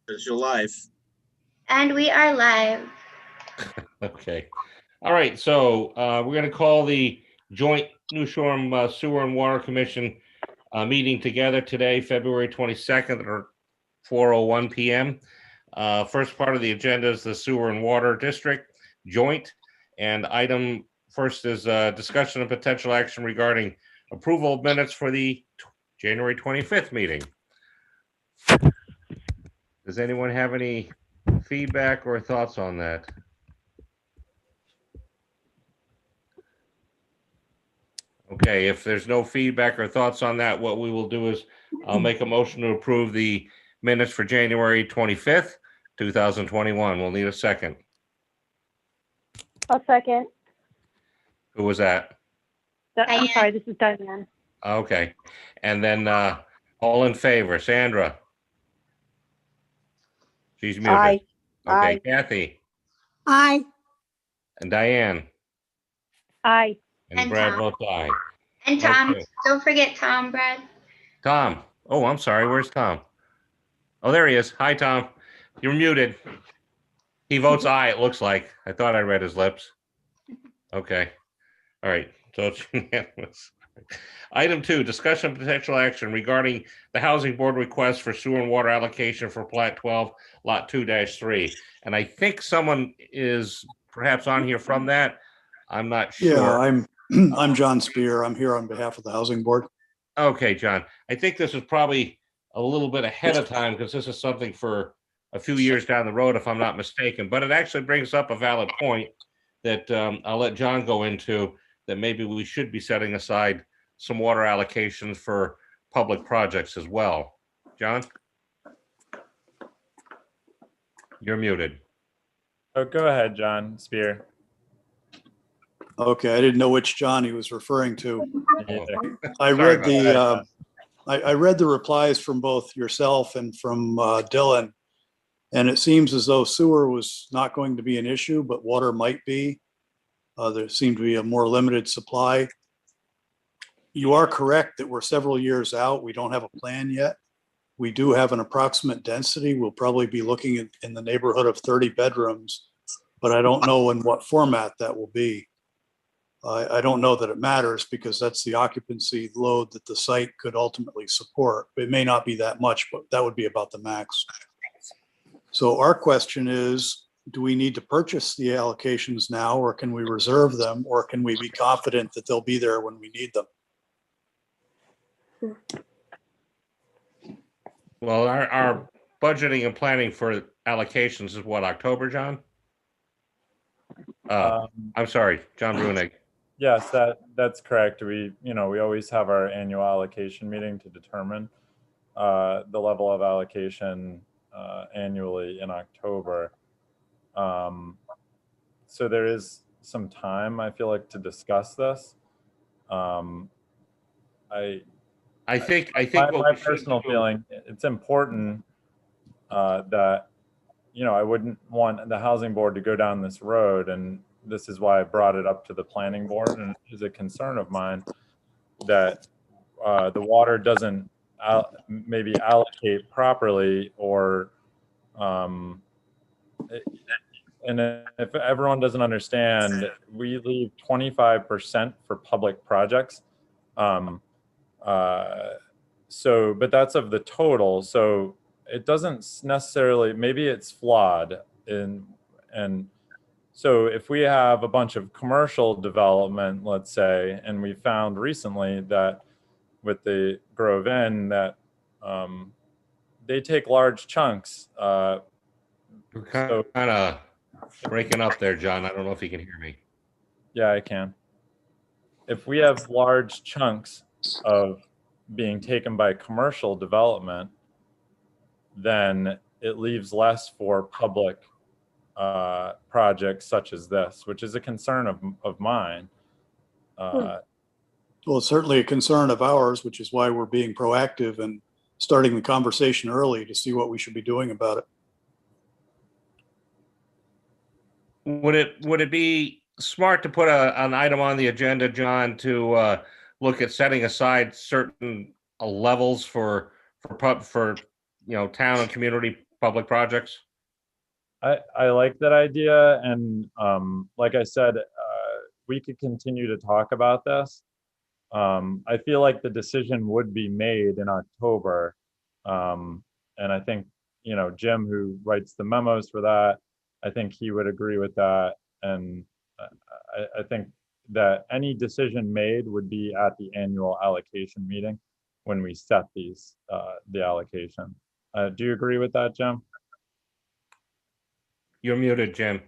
Because you're live. And we are live. Okay. All right. So we're going to call the joint New Shoreham Sewer and Water Commission meeting together today, February 22nd or 4:01 p.m. First part of the agenda is the Sewer and Water District joint. And item first is discussion of potential action regarding approval of minutes for the January 25th meeting. Does anyone have any feedback or thoughts on that? Okay, if there's no feedback or thoughts on that, what we will do is I'll make a motion to approve the minutes for January 25th, 2021. We'll need a second. I'll second. Who was that? I'm Diane. sorry, this is Diane. Okay. And then all in favor, Sandra? She's muted. Aye. Okay, Aye. Kathy Aye. and Diane Aye. and And Brad Tom. votes aye. And Tom, Okay. don't forget Tom, Brad. Tom. Oh, I'm sorry. Where's Tom? Oh, there he is. Hi, Tom. You're muted. He votes aye, it looks like. I thought I read his lips. Okay. All right. So it's unanimous. Item 2, discussion of potential action regarding the Housing Board request for sewer and water allocation for Plat 12, Lot 2-3. And I think someone is perhaps on here from that. I'm not sure. Yeah, I'm John Spear. I'm here on behalf of the Housing Board. Okay, John. I think this is probably a little bit ahead of time because this is something for a few years down the road, if I'm not mistaken. But it actually brings up a valid point that I'll let John go into, that maybe we should be setting aside some water allocations for public projects as well. John? You're muted. Oh, go ahead, John Spear. Okay, I didn't know which John he was referring to. I Sorry read about I read the replies from both yourself and from Dylan, and it seems as though sewer was not going to be an issue, but water might be. There seemed to be a more limited supply. You are correct that we're several years out. We don't have a plan yet. We do have an approximate density. We'll probably be looking in the neighborhood of 30 bedrooms, but I don't know in what format that will be. I don't know that it matters because that's the occupancy load that the site could ultimately support. It may not be that much, but that would be about the max. So our question is, do we need to purchase the allocations now, or can we reserve them, or can we be confident that they'll be there when we need them? Well, our budgeting and planning for allocations is what, October, John? I'm sorry, John Brunig. Yes, that's correct. We always have our annual allocation meeting to determine the level of allocation annually in October. So there is some time, I feel like, to discuss this. I think my personal feeling, it's important that, I wouldn't want the Housing Board to go down this road, and this is why I brought it up to the Planning Board, and it is a concern of mine that the water doesn't maybe allocate properly, or and if everyone doesn't understand, we leave 25% for public projects. So, but that's of the total. So it doesn't necessarily, maybe it's flawed and so if we have a bunch of commercial development, let's say, and we found recently that with the Grove Inn that they take large chunks. You're kind of breaking up there, John. I don't know if you can hear me. Yeah, I can. If we have large chunks of being taken by commercial development, then it leaves less for public projects such as this, which is a concern of mine. Well, it's certainly a concern of ours, which is why we're being proactive and starting the conversation early to see what we should be doing about it. Would it be smart to put an item on the agenda, John, to look at setting aside certain levels for town and community public projects? I like that idea, and like I said, we could continue to talk about this. I feel like the decision would be made in October, and I think Jim, who writes the memos for that, I think he would agree with that, and I think that any decision made would be at the annual allocation meeting when we set the allocation. Do you agree with that, Jim? You're muted, Jim.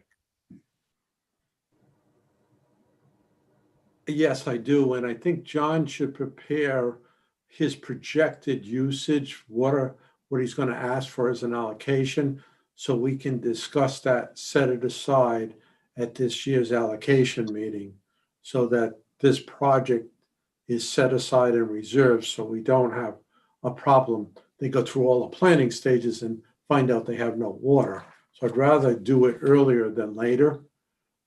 Yes, I do. And I think John should prepare his projected usage, what he's going to ask for as an allocation, so we can discuss that, set it aside at this year's allocation meeting, so that this project is set aside and reserved, so we don't have a problem. They go through all the planning stages and find out they have no water. So I'd rather do it earlier than later.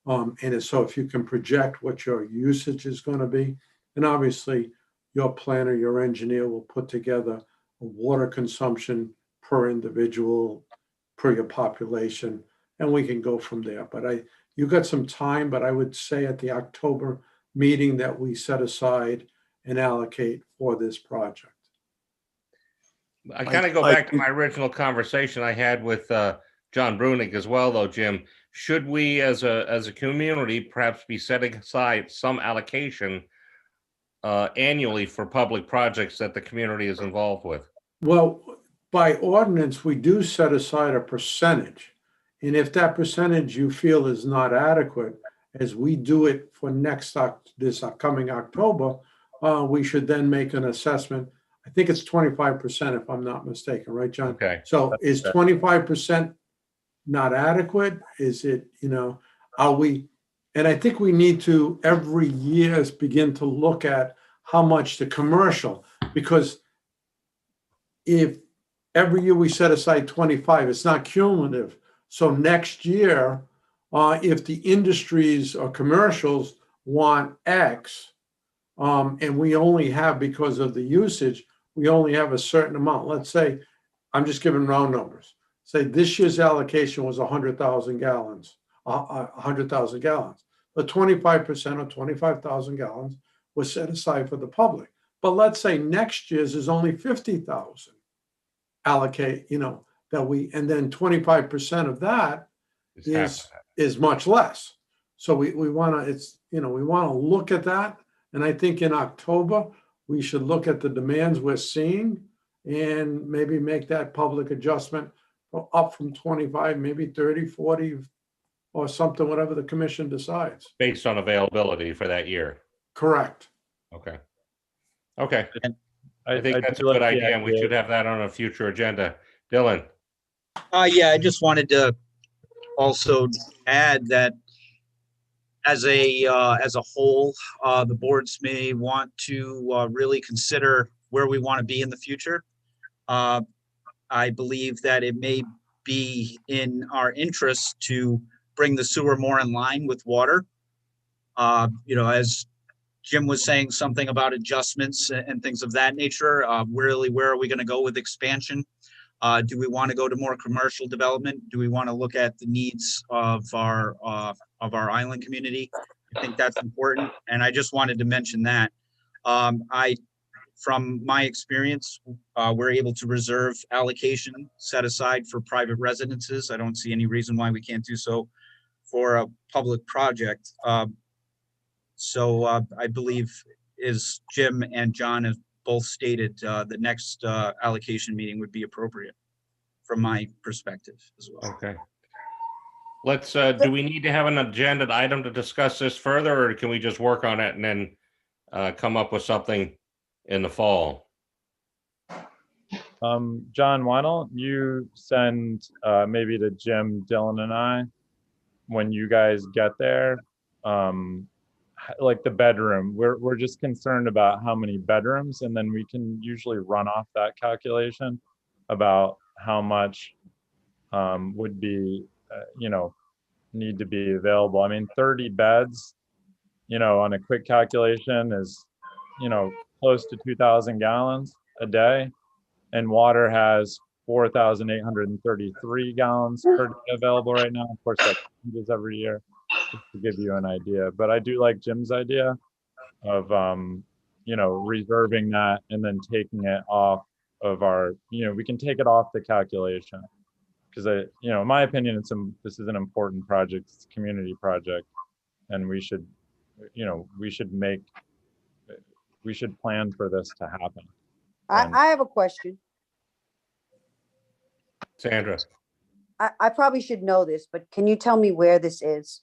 And so if you can project what your usage is going to be, and obviously your planner, your engineer will put together a water consumption per individual, per your population, and we can go from there. But you got some time, but I would say at the October meeting that we set aside and allocate for this project. I kind of go back to my original conversation I had with John Brunig as well, though, Jim. Should we, as a community, perhaps be setting aside some allocation annually for public projects that the community is involved with? Well, by ordinance, we do set aside a percentage. And if that percentage you feel is not adequate, as we do it for this upcoming October, we should then make an assessment. I think it's 25%, if I'm not mistaken, right, John? Okay. So is 25% not adequate? Is it, are we, and I think we need to every year begin to look at how much the commercial, because if every year we set aside 25, it's not cumulative. So next year, if the industries or commercials want X, and we only have, because of the usage, we only have a certain amount. Let's say, I'm just giving round numbers. Say this year's allocation was 100,000 gallons, 100,000 gallons. But 25% of 25,000 gallons was set aside for the public. But let's say next year's is only 50,000 allocate, that and then 25% of that is much less. So we want to, we want to look at that. And I think in October, we should look at the demands we're seeing and maybe make that public adjustment up from 25, maybe 30, 40 or something, whatever the commission decides. Based on availability for that year. Correct. Okay. Okay. I think that's a good idea, and we should have that on a future agenda. Dylan? Yeah, I just wanted to also add that as a whole, the boards may want to really consider where we want to be in the future. I believe that it may be in our interest to bring the sewer more in line with water. As Jim was saying, something about adjustments and things of that nature. Really, where are we going to go with expansion? Do we want to go to more commercial development? Do we want to look at the needs of our island community? I think that's important, and I just wanted to mention that. From my experience, we're able to reserve allocation set aside for private residences. I don't see any reason why we can't do so for a public project. So I believe, as Jim and John have both stated, the next allocation meeting would be appropriate from my perspective as well. Okay. Let's, do we need to have an agenda item to discuss this further, or can we just work on it and then come up with something in the fall? John, why don't you send maybe to Jim, Dylan, and I, when you guys get there, like the bedroom. We're just concerned about how many bedrooms, and then we can usually run off that calculation about how much would be, need to be available. I mean, 30 beds, on a quick calculation is, close to 2,000 gallons. a day, and water has 4,833 gallons per day available right now. Of course, that changes every year, just to give you an idea. But I do like Jim's idea of, reserving that and then taking it off of our, we can take it off the calculation. Because in my opinion, this is an important project. It's a community project, and we should plan for this to happen. And- I have a question. Sandra, I probably should know this, but can you tell me where this is?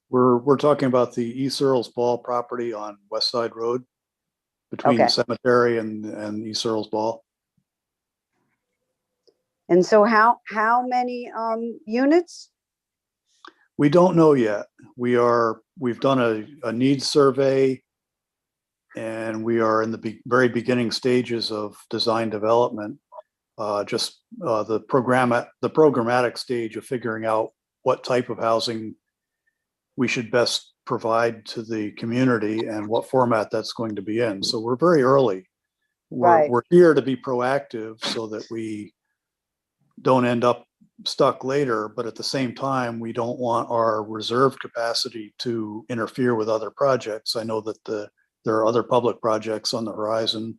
We're talking about the East Earls Ball property on West Side Road between the Okay. cemetery and East Earls Ball. And so how many units? We don't know yet. We've done a needs survey, and we are in the very beginning stages of design development. The programmatic stage of figuring out what type of housing we should best provide to the community and what format that's going to be in. So we're very early. Right. We're here to be proactive so that we don't end up stuck later, but at the same time, we don't want our reserve capacity to interfere with other projects. I know that there are other public projects on the horizon.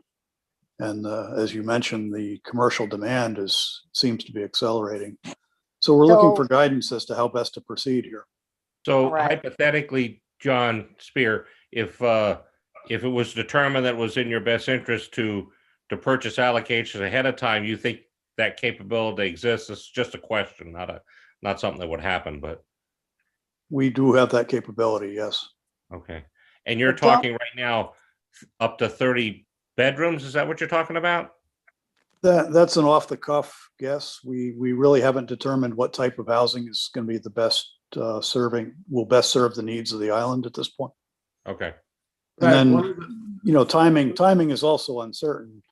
And as you mentioned, the commercial demand seems to be accelerating. So we're looking for guidance as to how best to proceed here. so Right. hypothetically, John Spear, if it was determined that it was in your best interest to purchase allocations ahead of time, you think that capability exists? It's just a question, not something that would happen, but We do have that capability, yes. okay. And you're But don't- talking right now up to 30 bedrooms, is that what you're talking about? That's an off the cuff guess. We really haven't determined what type of housing is going to be the best will best serve the needs of the island at this point. Okay. And Right, one then, of the- timing is also uncertain.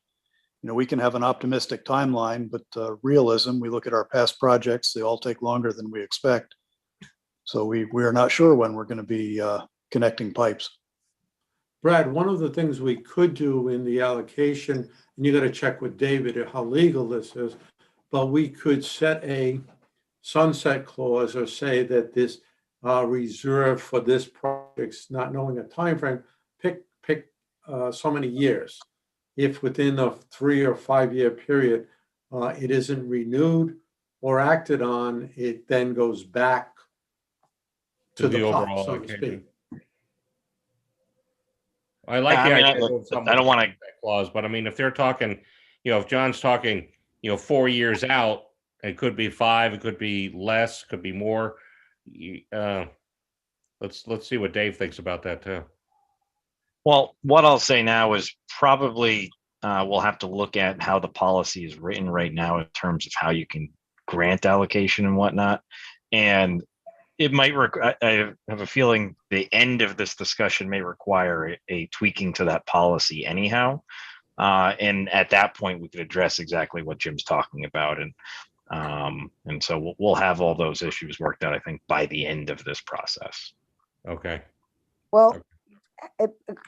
We can have an optimistic timeline, but realism, we look at our past projects, they all take longer than we expect. So we are not sure when we're going to be connecting pipes. Brad, one of the things we could do in the allocation, and you got to check with David how legal this is, but we could set a sunset clause or say that this reserve for this project's not knowing a time frame, pick so many years. If within a 3 or 5 year period, it isn't renewed or acted on, it then goes back to the pot, overall so to allocation. speak. I like the I mean, idea of some I don't want to. clause, but I mean, if they're talking, if John's talking, 4 years out, it could be 5, it could be less, could be more. Let's see what Dave thinks about that too. Well, what I'll say now is probably we'll have to look at how the policy is written right now in terms of how you can grant allocation and whatnot. And it might, I have a feeling the end of this discussion may require a tweaking to that policy anyhow. And at that point, we could address exactly what Jim's talking about. And so we'll have all those issues worked out, I think, by the end of this process. Okay. Well,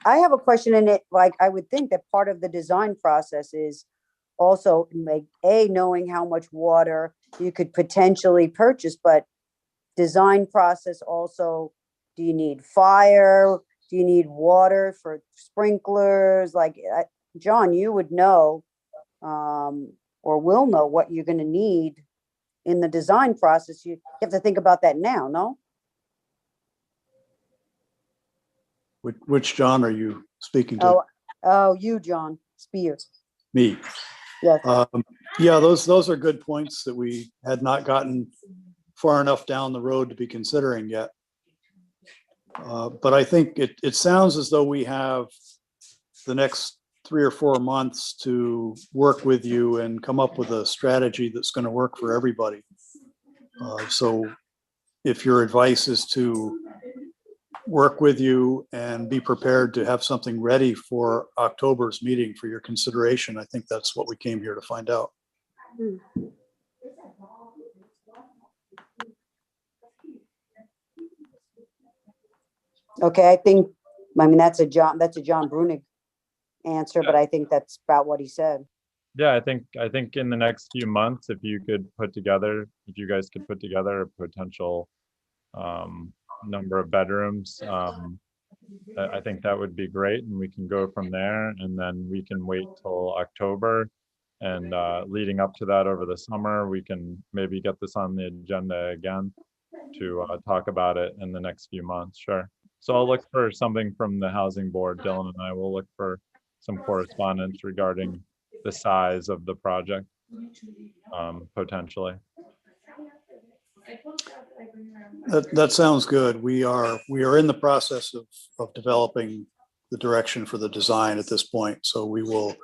I have a question in it. Like, I would think that part of the design process is also knowing how much water you could potentially purchase, but design process also, do you need fire? Do you need water for sprinklers? Like, John, you would know, or will know what you're going to need in the design process. You have to think about that now, no? Which John are you speaking to? Oh, you, John Spears. Me. Yes. Yeah, those are good points that we had not gotten far enough down the road to be considering yet. But I think it sounds as though we have the next 3 or 4 months to work with you and come up with a strategy that's going to work for everybody. So if your advice is to work with you and be prepared to have something ready for October's meeting for your consideration, I think that's what we came here to find out. Okay, I mean, that's a John Brunig answer, but I think that's about what he said. Yeah, I think in the next few months, if you guys could put together a potential number of bedrooms, I think that would be great, and we can go from there, and then we can wait till October, and leading up to that over the summer, we can maybe get this on the agenda again to talk about it in the next few months. Sure. So I'll look for something from the housing board. Dylan and I will look for some correspondence regarding the size of the project, potentially. That sounds good. We are in the process of developing the direction for the design at this point. So we will,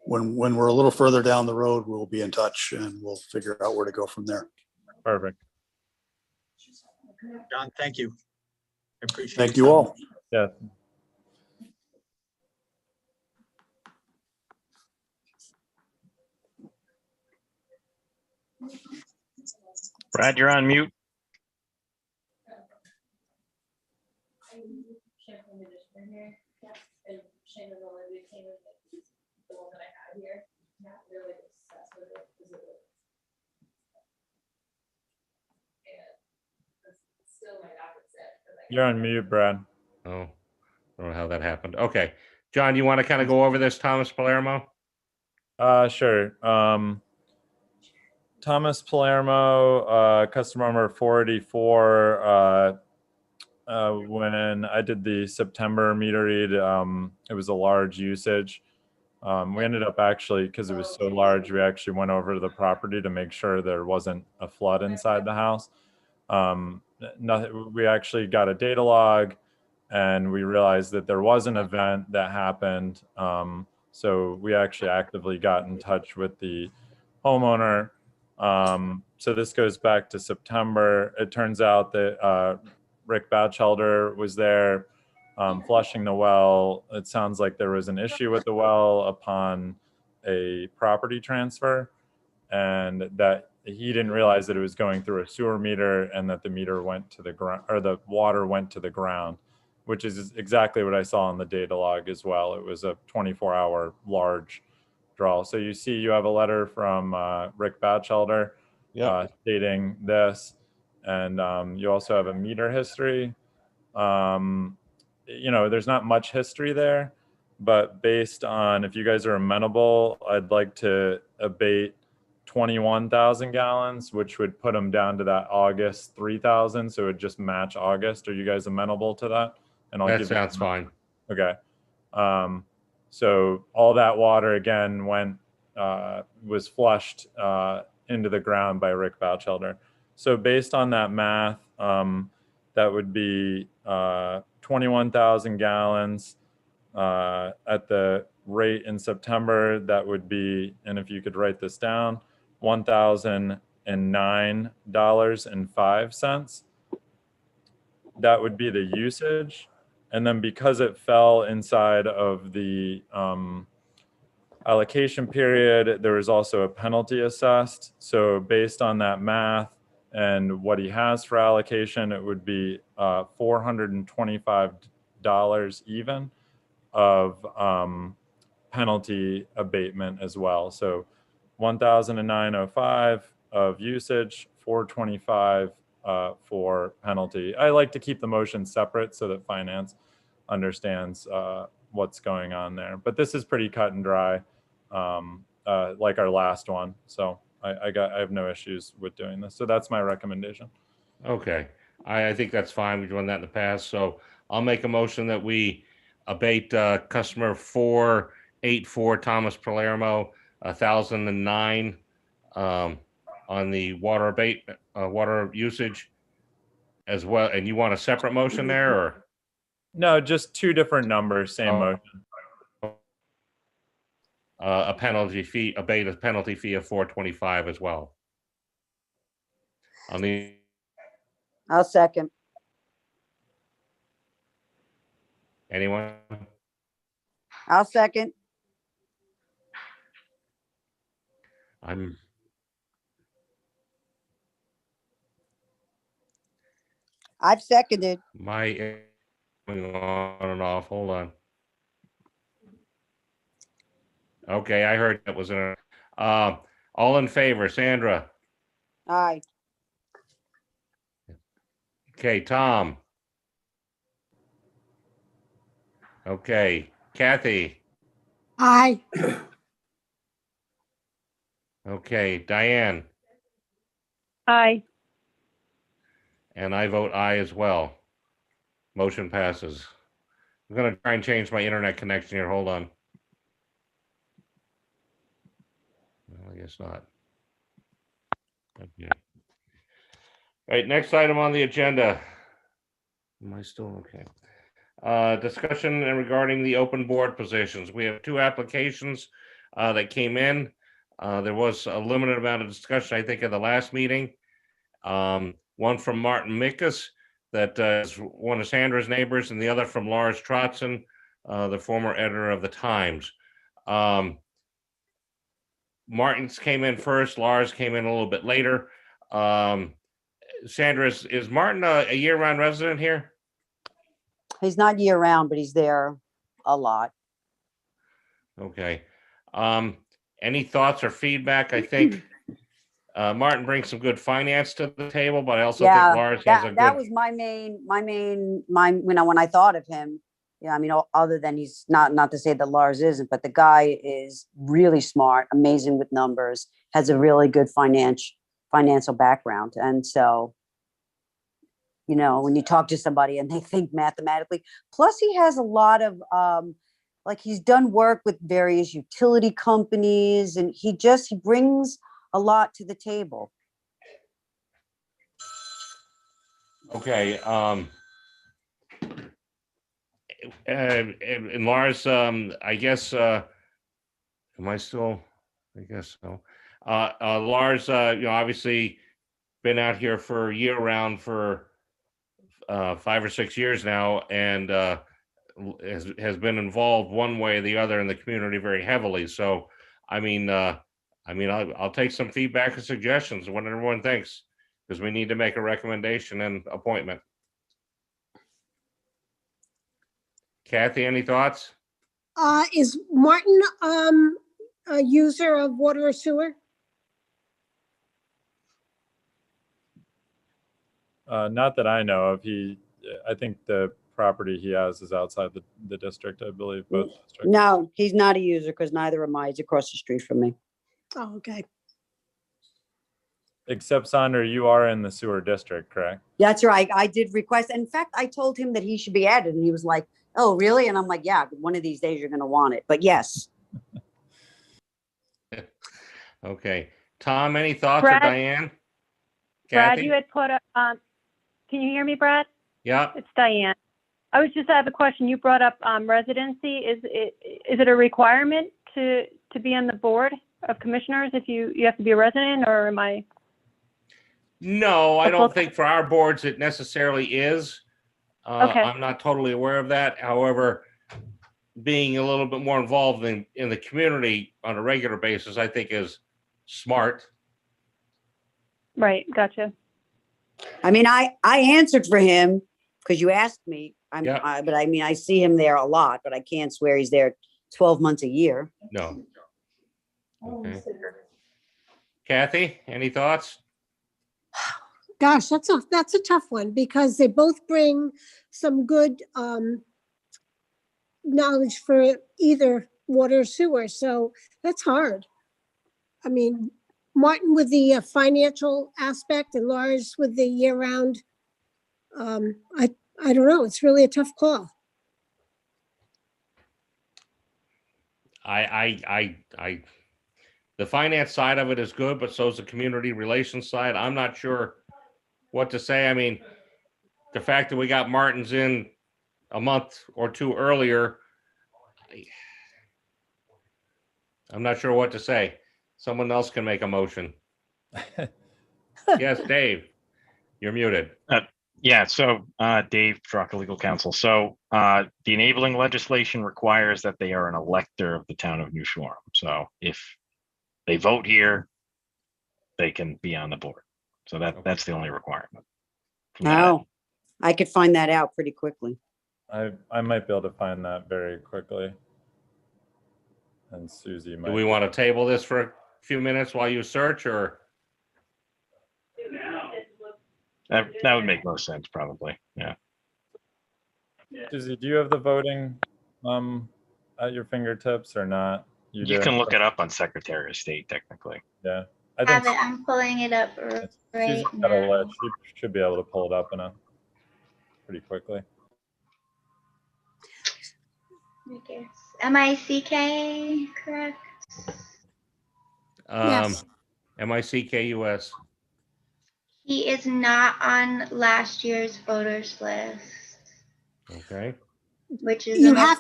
when we're a little further down the road, we'll be in touch and we'll figure out where to go from there. Perfect. John, thank you. I appreciate it. Thank you all. Yeah. Brad, you're on mute. You're on mute, Brad. Oh, I don't know how that happened. Okay. John, you want to kind of go over this, Thomas Palermo? Sure. Thomas Palermo, customer number 484. When I did the September meter read, it was a large usage. We ended up actually, because it was so large, we actually went over to the property to make sure there wasn't a flood inside the house. We actually got a data log, and we realized that there was an event that happened. So we actually actively got in touch with the homeowner. So this goes back to September. It turns out that Rick Batchelder was there flushing the well. It sounds like there was an issue with the well upon a property transfer, and that he didn't realize that it was going through a sewer meter, and that the meter went to the ground, or the water went to the ground, which is exactly what I saw on the data log as well. It was a 24-hour large draw. So you see, you have a letter from Rick Batchelder stating this, and you also have a meter history. There's not much history there, but based on, if you guys are amenable, I'd like to abate 21,000 gallons, which would put them down to that August 3,000. So it would just match August. Are you guys amenable to that? And That sounds fine. Okay. So all that water again was flushed into the ground by Rick Batchelder. So based on that math, that would be 21,000 gallons at the rate in September. That would be, and if you could write this down, $1,009.05. That would be the usage. And then because it fell inside of the allocation period, there was also a penalty assessed. So based on that math and what he has for allocation, it would be $425 even of penalty abatement as well. So 1,009.05 of usage, 425 for penalty. I like to keep the motion separate so that finance understands what's going on there. But this is pretty cut and dry, like our last one. So I have no issues with doing this. So that's my recommendation. Okay. I think that's fine. We've done that in the past. So I'll make a motion that we abate customer 484 Thomas Palermo 1,009 on the water abatement, water usage as well. And you want a separate motion there, or? No, just two different numbers, same motion. A penalty fee, abate a penalty fee of 425 as well. I'll second. Anyone? I'll second. I've seconded. My going on and off. Hold on. Okay, I heard that was in. All in favor, Sandra. Aye. Okay, Tom. Okay, Kathy. Aye. Okay, Diane. Aye. And I vote aye as well. Motion passes. I'm gonna try and change my internet connection here. Hold on. Well, I guess not. Okay. All right, next item on the agenda. Am I still okay? Discussion and regarding the open board positions. We have two applications that came in. There was a limited amount of discussion, I think, at the last meeting. One from Martin Mikas, that is one of Sandra's neighbors, and the other from Lars Trotzen, the former editor of the Times. Martin's came in first, Lars came in a little bit later. Sandra, is Martin a year-round resident here? He's not year round, but he's there a lot. Okay. Any thoughts or feedback? I think Martin brings some good finance to the table, but I also think Lars has a good. That was my main, when I thought of him, I mean, other than he's not to say that Lars isn't, but the guy is really smart, amazing with numbers, has a really good financial background. And so, when you talk to somebody and they think mathematically, plus he has a lot of, like he's done work with various utility companies, and he brings a lot to the table. Okay. And Lars, I guess, am I still? I guess so. Lars, obviously been out here for year round for 5 or 6 years now, and has been involved one way or the other in the community very heavily. So, I'll take some feedback and suggestions, what everyone thinks, because we need to make a recommendation and appointment. Kathy, any thoughts? Is Martin a user of water or sewer? Not that I know of. I think the property he has is outside the district, I believe, both districts. No, he's not a user because neither am I. He's across the street from me. Oh, okay. Except, Sandra, you are in the sewer district, correct? That's right. I did request. In fact, I told him that he should be added, and he was like, "Oh, really?" And I'm like, "Yeah, one of these days you're going to want it." But yes. Okay. Tom, any thoughts, Brad? or Diane? Brad, Kathy? you had put up, can you hear me, Brad? Yeah. It's Diane. I have a question. You brought up residency. Is it a requirement to be on the board of commissioners if you have to be a resident, or am I? No, I don't think for our boards it necessarily is. Okay. I'm not totally aware of that. However, being a little bit more involved in the community on a regular basis, I think is smart. Right. Gotcha. I mean, I answered for him because you asked me. Yeah. But I mean, I see him there a lot, but I can't swear he's there 12 months a year. No. Okay. Kathy, any thoughts? Gosh, that's a tough one because they both bring some good knowledge for either water or sewer. So that's hard. I mean, Martin with the financial aspect and Lars with the year round. I don't know. It's really a tough call. The finance side of it is good, but so is the community relations side. I'm not sure what to say. I mean, the fact that we got Martin's in a month or two earlier, I'm not sure what to say. Someone else can make a motion. Yes, Dave, you're muted. Yeah, so Dave, Drucker Legal Counsel. So the enabling legislation requires that they are an elector of the town of New Shoreham. So if they vote here, they can be on the board. So that's the only requirement. Oh, I could find that out pretty quickly. I might be able to find that very quickly. And Susie Do might. we want to table this for a few minutes while you search, or? That would make most sense, probably. Yeah. Susie, do you have the voting at your fingertips or not? You do? can look it up on Secretary of State, technically. Yeah, I Have think it. I'm pulling it up right Susie's got a now. list. She should be able to pull it up pretty quickly. I guess. MICK, correct? Yes. MICKUS. He is not on last year's voters list, Okay. which is You a have,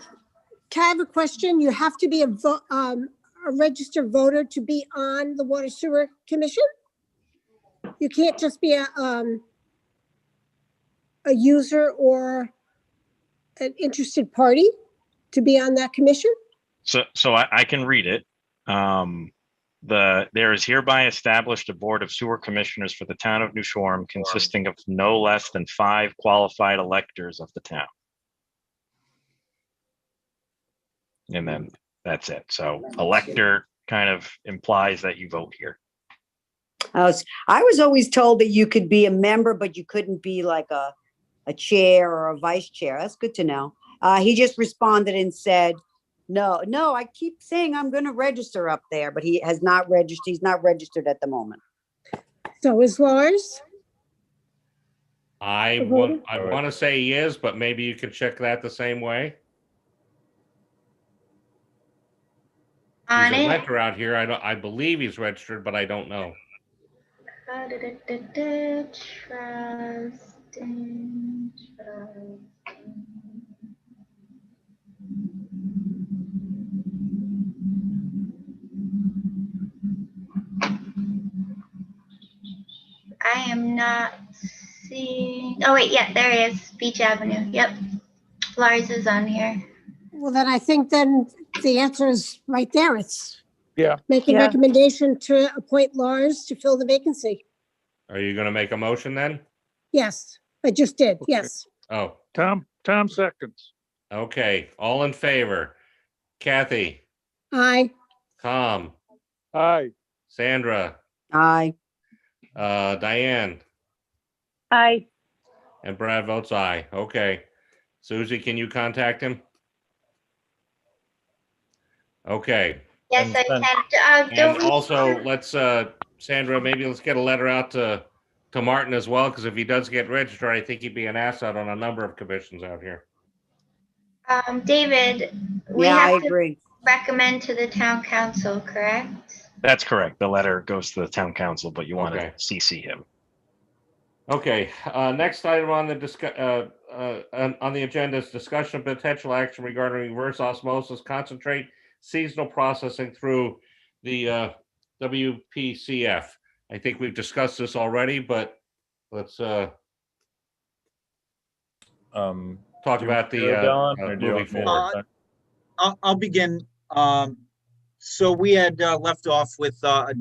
can I have a question? You have to be a registered voter to be on the Water Sewer Commission? You can't just be a user or an interested party to be on that commission? So I can read it. There is hereby established a board of sewer commissioners for the town of New Shoreham consisting of no less than 5 qualified electors of the town. And then that's it. So elector kind of implies that you vote here. I was always told that you could be a member, but you couldn't be like a chair or a vice chair. That's good to know. He just responded and said, no, I keep saying I'm going to register up there, but he has not registered. He's not registered at the moment. So is Lars? I want to say he is, but maybe you could check that the same way. on He's a it. renter out here. I believe he's registered, but I don't know. Trusting. I am not seeing. Oh wait, yeah, there he is. Beach Avenue. Yep, Lars is on here. Well, then I think then the answer is right there. It's Yeah. make a recommendation to appoint Lars to fill the vacancy. Are you going to make a motion then? Yes, I just did. Okay. Yes. Oh, Tom seconds. okay. All in favor? Kathy, Aye. Tom, Aye. Sandra, Aye. Diane, Aye. and Brad votes aye. Okay. Susie, can you contact him? Okay. Yes, And I then- can. And also, let's, Sandra, maybe let's get a letter out to Martin as well, because if he does get registered, I think he'd be an asset on a number of commissions out here. David, we Yeah, I have to agree. recommend to the town council, correct? That's correct. The letter goes to the town council, but you want to Okay. CC him. Okay, next item on the on the agenda is discussion of potential action regarding reverse osmosis concentrate seasonal processing through the WPCF. I think we've discussed this already, but let's talk about the Dylan, or do you moving want me to forward. start? I'll begin. So we had left off with Brad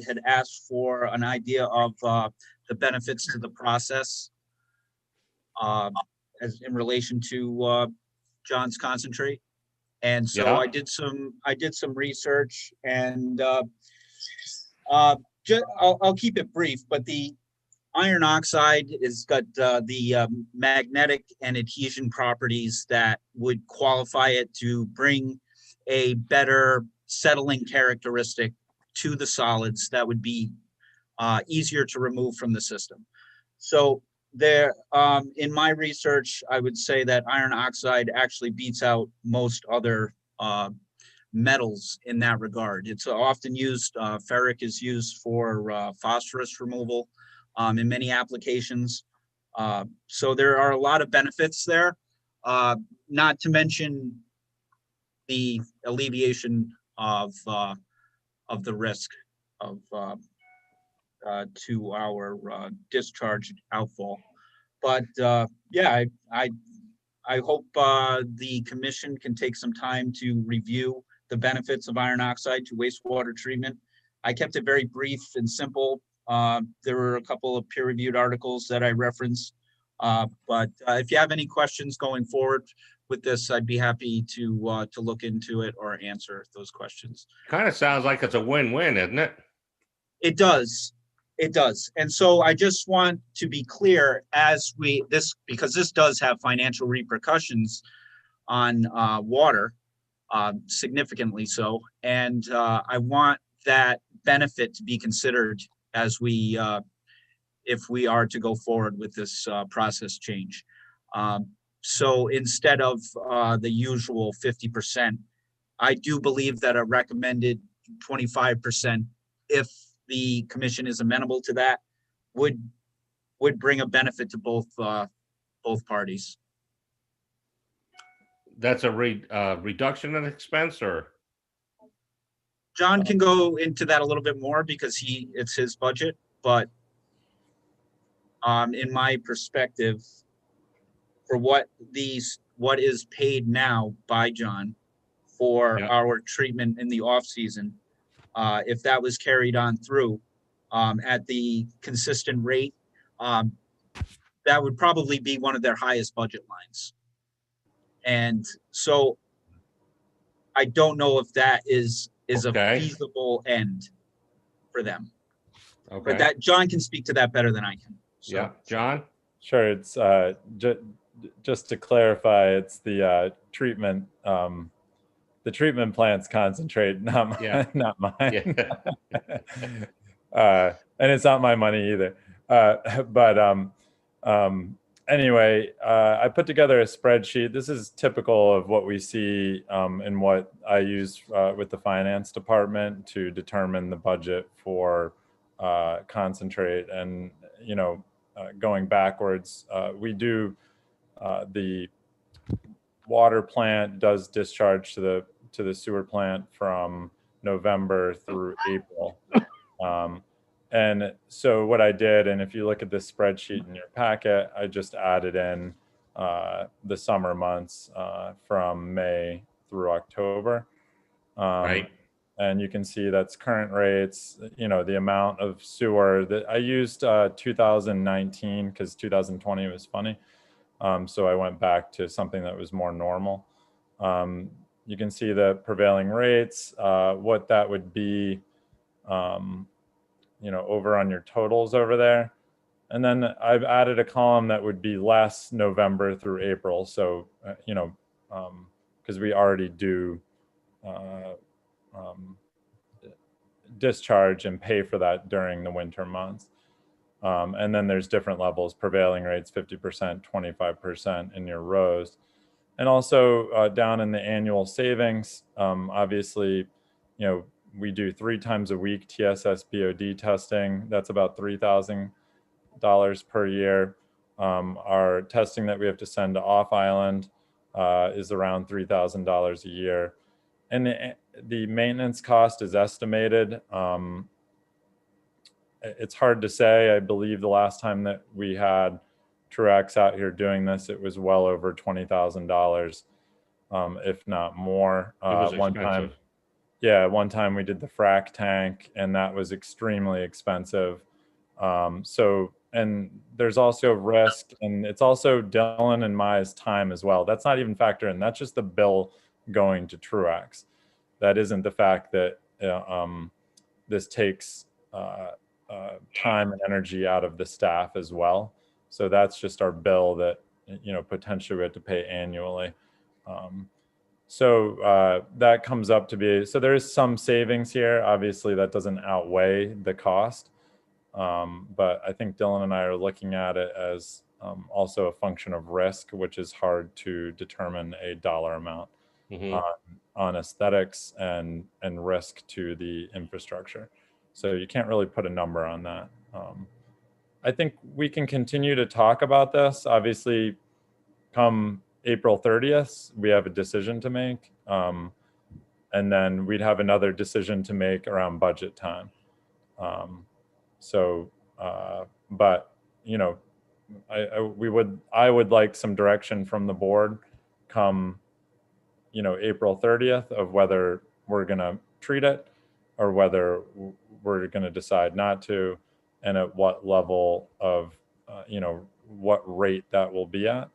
had asked for an idea of the benefits to the process as in relation to John's concentrate. And so Yeah. I did some research, and I'll keep it brief, but the iron oxide has got the magnetic and adhesion properties that would qualify it to bring a better settling characteristic to the solids that would be easier to remove from the system. So there, in my research, I would say that iron oxide actually beats out most other metals in that regard. It's often used, ferric is used for phosphorus removal in many applications. So there are a lot of benefits there, not to mention the alleviation of the risk of to our discharge outfall. But yeah, I hope the commission can take some time to review the benefits of iron oxide to wastewater treatment. I kept it very brief and simple. There were a couple of peer-reviewed articles that I referenced But if you have any questions going forward with this, I'd be happy to look into it or answer those questions. Kind of sounds like it's a win-win, isn't it? It does. It does. And so I just want to be clear because this does have financial repercussions on water, significantly so. And I want that benefit to be considered as if we are to go forward with this process change. So instead of the usual 50%, I do believe that a recommended 25%, if the commission is amenable to that, would bring a benefit to both parties. That's a reduction in expense, or? John can go into that a little bit more because it's his budget, but in my perspective, for what is paid now by John for our treatment in the off season, if that was carried on through at the consistent rate, that would probably be one of their highest budget lines. And so I don't know if that is a feasible end for them. Okay. But that John can speak to that better than I can. So. Yeah, John? Sure. It's just to clarify, it's the treatment plant's concentrate, not mine. Yeah. And it's not my money either. Anyway, I put together a spreadsheet. This is typical of what we see in what I use with the finance department to determine the budget for concentrate. And, going backwards, we do the water plant does discharge to the sewer plant from November through April. And so what I did, and if you look at this spreadsheet in your packet, I just added in the summer months from May through October. Right. And you can see that's current rates, the amount of sewer that I used 2019 because 2020 was funny. So I went back to something that was more normal. You can see the prevailing rates, what that would be, over on your totals over there. And then I've added a column that would be less November through April. So, because we already do discharge and pay for that during the winter months. And then there's different levels, prevailing rates, 50%, 25% in your rows. And also down in the annual savings, obviously, we do 3 times a week TSS BOD testing. That's about $3,000 per year. Our testing that we have to send to off island is around $3,000 a year. And the maintenance cost is estimated. It's hard to say. I believe the last time that we had Truax out here doing this, it was well over $20,000, if not more. It was one expensive. one time we did the frac tank, and that was extremely expensive. And there's also risk, and it's also Dylan and Maya's time as well. That's not even factored in. That's just the bill going to Truax. That isn't the fact that this takes time and energy out of the staff as well. So that's just our bill that potentially we have to pay annually. So that comes up to be, so there is some savings here. Obviously that doesn't outweigh the cost. But I think Dylan and I are looking at it as also a function of risk, which is hard to determine a dollar amount on aesthetics and risk to the infrastructure. So you can't really put a number on that. I think we can continue to talk about this. Obviously, come April 30th, we have a decision to make. And then we'd have another decision to make around budget time. But I would like some direction from the board come, April 30th of whether we're going to treat it or whether we're going to decide not to, and at what level of, what rate that will be at.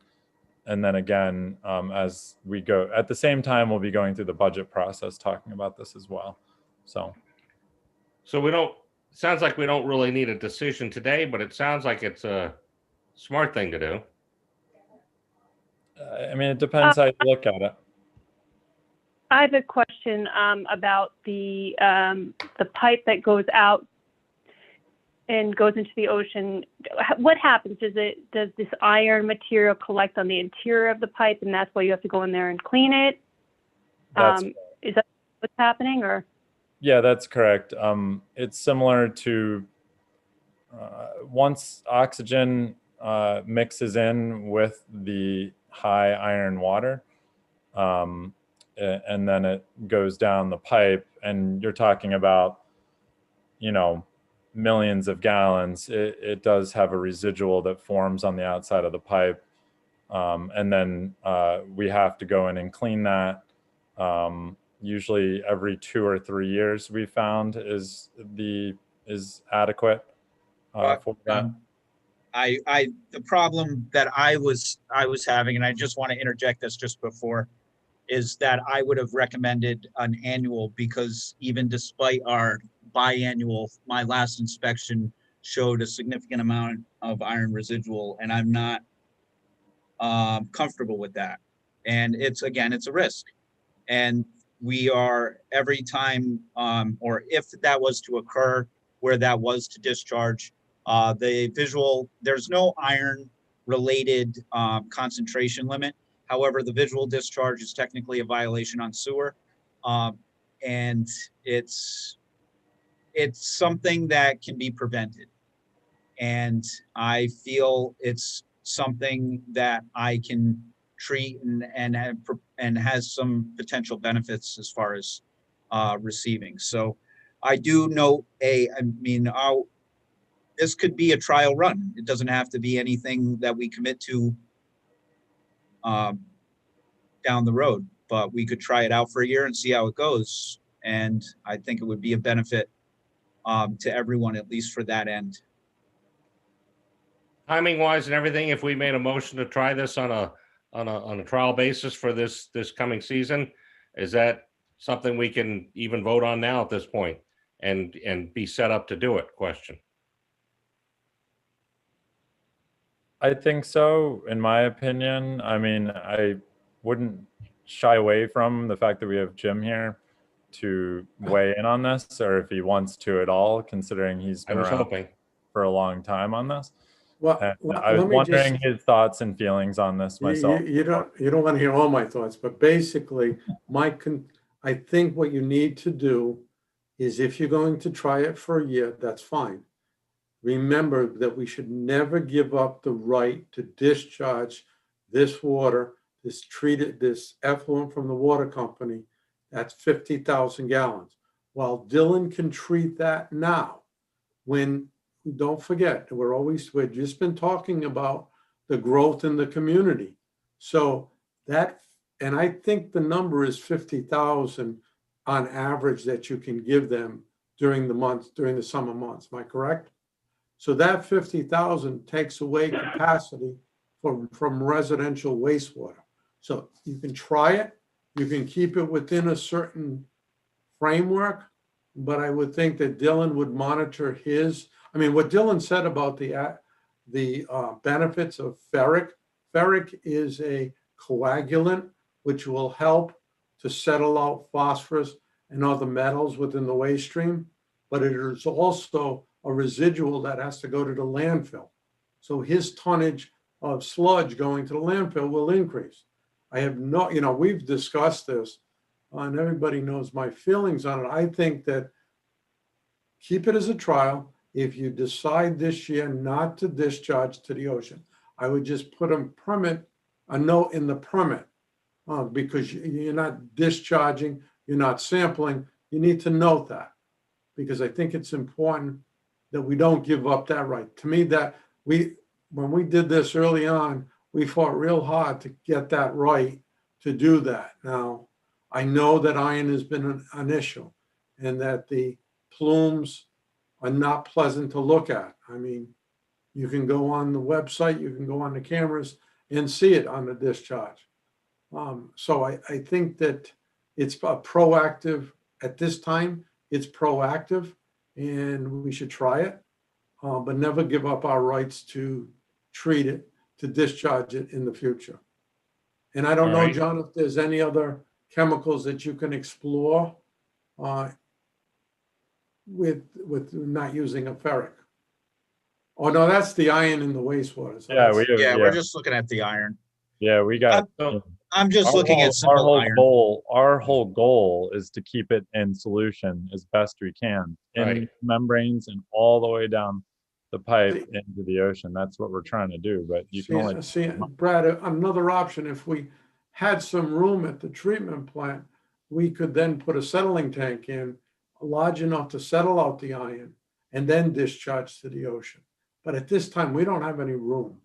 And then again, as we go, at the same time, we'll be going through the budget process, talking about this as well. So So sounds like we don't really need a decision today, but it sounds like it's a smart thing to do. I mean, it depends how you look at it. I have a question about the pipe that goes out and goes into the ocean. What happens? Does this iron material collect on the interior of the pipe, and that's why you have to go in there and clean it? Is that what's happening, or? Yeah, that's correct. It's similar to once oxygen mixes in with the high iron water, and then it goes down the pipe, and you're talking about, millions of gallons, it does have a residual that forms on the outside of the pipe. And then we have to go in and clean that. Usually every 2 or 3 years we found is adequate for that. The problem that I was having, and I just want to interject this just before, is that I would have recommended an annual, because even despite our biannual, my last inspection showed a significant amount of iron residual, and I'm not comfortable with that. And it's a risk. And we are, every time, or if that was to occur, where that was to discharge, there's no iron related concentration limit. However, the visual discharge is technically a violation on sewer. And it's something that can be prevented. And I feel it's something that I can treat and has some potential benefits as far as receiving. So I do note this could be a trial run. It doesn't have to be anything that we commit to down the road, but we could try it out for a year and see how it goes. And I think it would be a benefit to everyone, at least for that end. Timing wise and everything, if we made a motion to try this on a trial basis for this coming season, is that something we can even vote on now at this point and be set up to do it? Question. I think so, in my opinion. I mean, I wouldn't shy away from the fact that we have Jim here to weigh in on this, or if he wants to at all, considering he's been around for a long time on this. Well, I was wondering his thoughts and feelings on this myself. You don't want to hear all my thoughts, but basically, I think what you need to do is, if you're going to try it for a year, that's fine. Remember that we should never give up the right to discharge this water, this effluent from the water company. That's 50,000 gallons. While Dylan can treat that now, don't forget, we've just been talking about the growth in the community. So and I think the number is 50,000 on average that you can give them during the summer months. Am I correct? So that 50,000 takes away capacity from residential wastewater. So you can try it, you can keep it within a certain framework, but I would think that Dylan would monitor what Dylan said about the benefits of ferric. Ferric is a coagulant which will help to settle out phosphorus and other metals within the waste stream, but it is also a residual that has to go to the landfill. So his tonnage of sludge going to the landfill will increase. We've discussed this, and everybody knows my feelings on it. I think that keep it as a trial. If you decide this year not to discharge to the ocean, I would just put a note in the permit, because you're not discharging, you're not sampling. You need to note that, because I think it's important that we don't give up that right. To me, when we did this early on, we fought real hard to get that right, to do that. Now, I know that iron has been an issue, and that the plumes are not pleasant to look at. I mean, You can go on the website, you can go on the cameras and see it on the discharge. So I think that it's a proactive, at this time, it's proactive and we should try it, but never give up our rights to treat it, to discharge it in the future. And I don't All know, right. John, if there's any other chemicals that you can explore with not using a ferric. Oh, no, that's the iron in the wastewater. So Yeah, that's- Yeah, we're just looking at the iron. Yeah, we got. I'm just Our looking whole- at simple iron. Our whole goal is to keep it in solution as best we can in Right. membranes and all the way down the pipe into the ocean. That's what we're trying to do, but you can only. See, Brad, another option, if we had some room at the treatment plant, we could then put a settling tank in large enough to settle out the iron and then discharge to the ocean. But at this time, we don't have any room.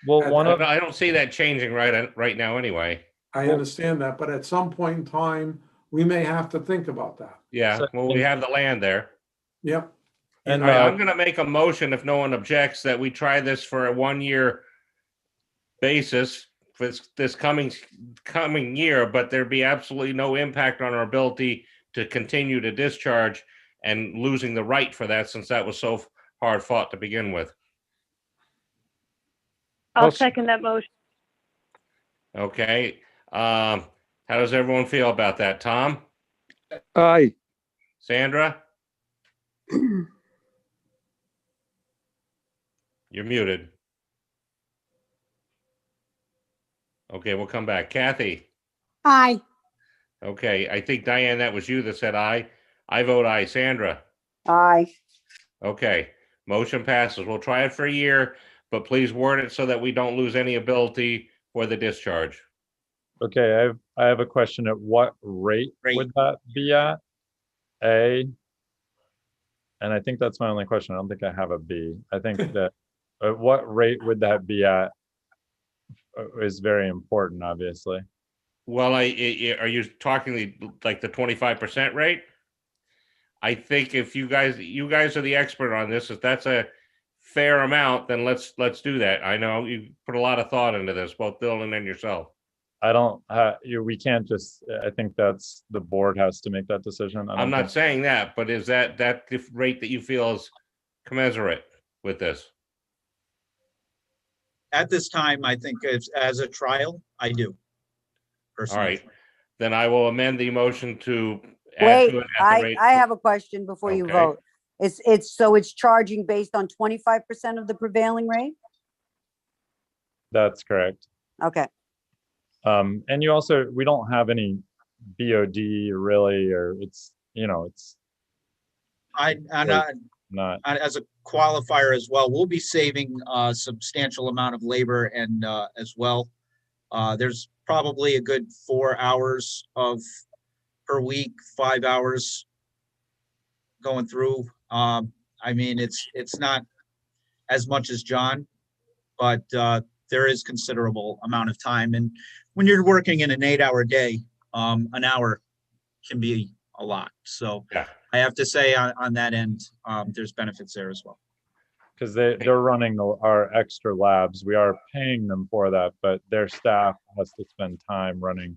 Well, one of I don't see that changing right now anyway. I understand that, but at some point in time, we may have to think about that. Yeah, So- well, we have the land there. Yep. and All right, I'm gonna make a motion, if no one objects, that we try this for a 1-year basis for this coming year, but there'd be absolutely no impact on our ability to continue to discharge and losing the right for that, since that was so hard fought to begin with. I'll second that motion. Okay, how does everyone feel about that? Tom? Aye. Sandra? You're muted. Okay, we'll come back. Kathy? Aye. Okay, I think Diane, that was you that said aye. I vote aye. Sandra? Aye. Okay, motion passes. We'll try it for a year, but please word it so that we don't lose any ability for the discharge. Okay, I have a question. At what rate would that be at? A. And I think that's my only question. I don't think I have a B. I think that at what rate would that be at is very important, obviously. Well, are you talking like the 25% rate? I think if you guys are the expert on this, if that's a fair amount, then let's do that. I know you put a lot of thought into this, both Dylan and yourself. I don't, we can't just, I think that's, the board has to make that decision. I'm not saying that, but is that the rate that you feel is commensurate with this? At this time, I think as a trial, I do. All Personally. right, then I will amend the motion to add Wait, to it at the rate. I have a question before you Okay. vote. It's charging based on 25% of the prevailing rate? That's correct. Okay. And you also, we don't have any BOD really, or it's, it's I'm not. as a qualifier as well, we'll be saving a substantial amount of labor and as well. There's probably a good 4 hours per week, 5 hours going through. I mean, it's not as much as John, but there is considerable amount of time. And when you're working in an 8-hour day, an hour can be a lot. So Yeah. I have to say on that end, there's benefits there as well. Because they're running our extra labs. We are paying them for that, but their staff has to spend time running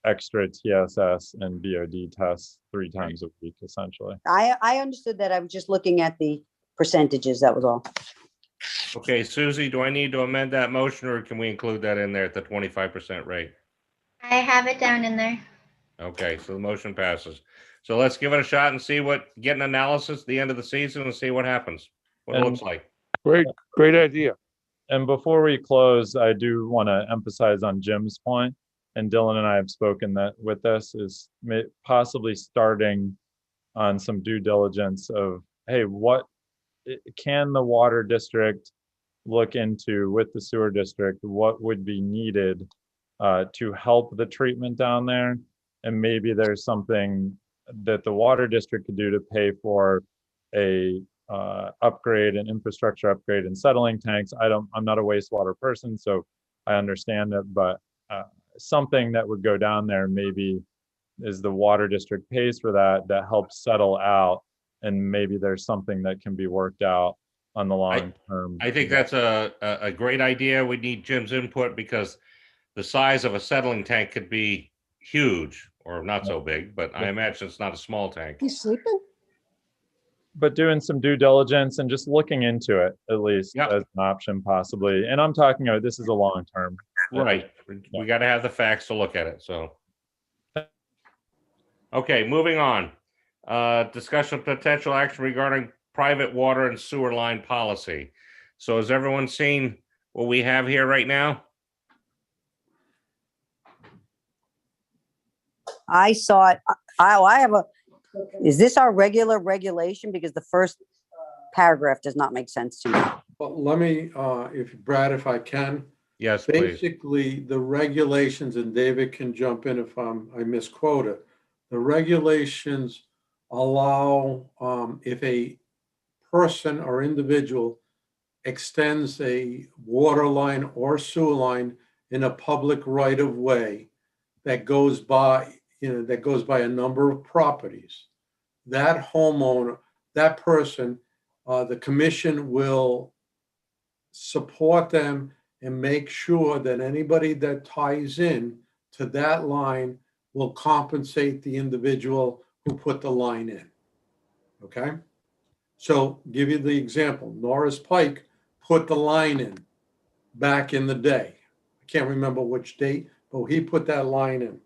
extra TSS and BOD tests 3 times a week, essentially. I understood that. I was just looking at the percentages, that was all. Okay, Susie, do I need to amend that motion, or can we include that in there at the 25% rate? I have it down in there. Okay, so the motion passes. So let's give it a shot and get an analysis at the end of the season and see what happens, what it And- looks like. Great idea. And before we close, I do want to emphasize on Jim's point, and Dylan and I have spoken that with this is possibly starting on some due diligence of, hey, what can the water district look into with the sewer district? What would be needed to help the treatment down there? And maybe there's something that the water district could do to pay for a upgrade and infrastructure upgrade and settling tanks. I'm not a wastewater person, so I understand it, but something that would go down there maybe is the water district pays for that helps settle out, and maybe there's something that can be worked out on the long term. I think that's a great idea. We need Jim's input because the size of a settling tank could be huge or not so big, but I imagine it's not a small tank. He's sleeping? But doing some due diligence and just looking into it at least Yep. as an option possibly. And I'm talking about this is a long term. Right. We got to have the facts to look at it. So, okay, moving on. Discussion of potential action regarding private water and sewer line policy. So has everyone seen what we have here right now? I saw it. I have a, is this our regular regulation? Because the first paragraph does not make sense to me. But let me, if Brad, if I can, Yes, please. basically the regulations, and David can jump in if I misquote it. The regulations allow, if a person or individual extends a water line or sewer line in a public right of way that goes by, that goes by a number of properties, that homeowner, that person, the commission will support them and make sure that anybody that ties in to that line will compensate the individual who put the line in. Okay? So give you the example, Norris Pike put the line in back in the day. I can't remember which date, but he put that line in.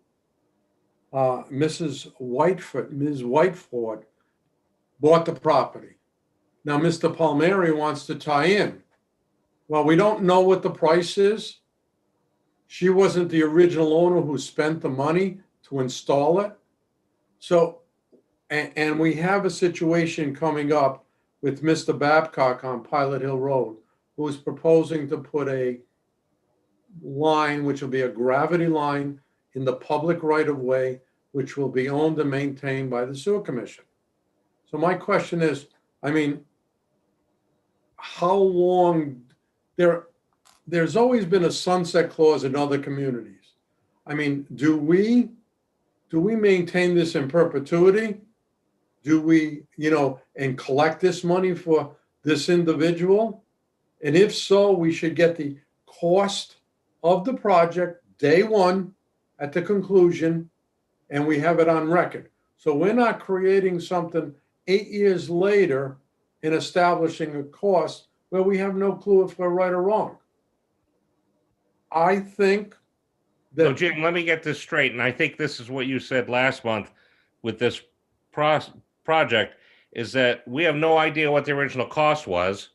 Ms. Whiteford bought the property. Now, Mr. Palmieri wants to tie in. Well, we don't know what the price is. She wasn't the original owner who spent the money to install it. So, and we have a situation coming up with Mr. Babcock on Pilot Hill Road, who is proposing to put a line, which will be a gravity line in the public right of way, which will be owned and maintained by the Sewer Commission. So my question is, I mean, how long there's always been a sunset clause in other communities. I mean, do we maintain this in perpetuity? Do we, and collect this money for this individual? And if so, we should get the cost of the project day one at the conclusion, and we have it on record. So we're not creating something 8 years later and establishing a cost where we have no clue if we're right or wrong. I think that. So Jim, let me get this straight. And I think this is what you said last month with this project, is that we have no idea what the original cost was,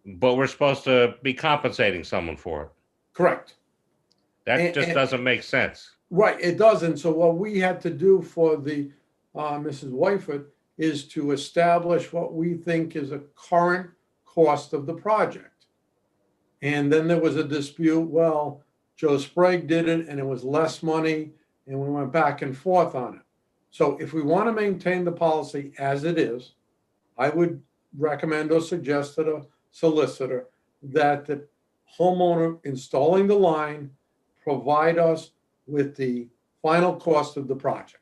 but we're supposed to be compensating someone for it. Correct. That just doesn't make sense. Right, it doesn't. So what we had to do for the Mrs. Whiteford is to establish what we think is a current cost of the project. And then there was a dispute. Well, Joe Sprague did it and it was less money, and we went back and forth on it. So if we want to maintain the policy as it is, I would recommend or suggest to the solicitor that the homeowner installing the line provide us with the final cost of the project.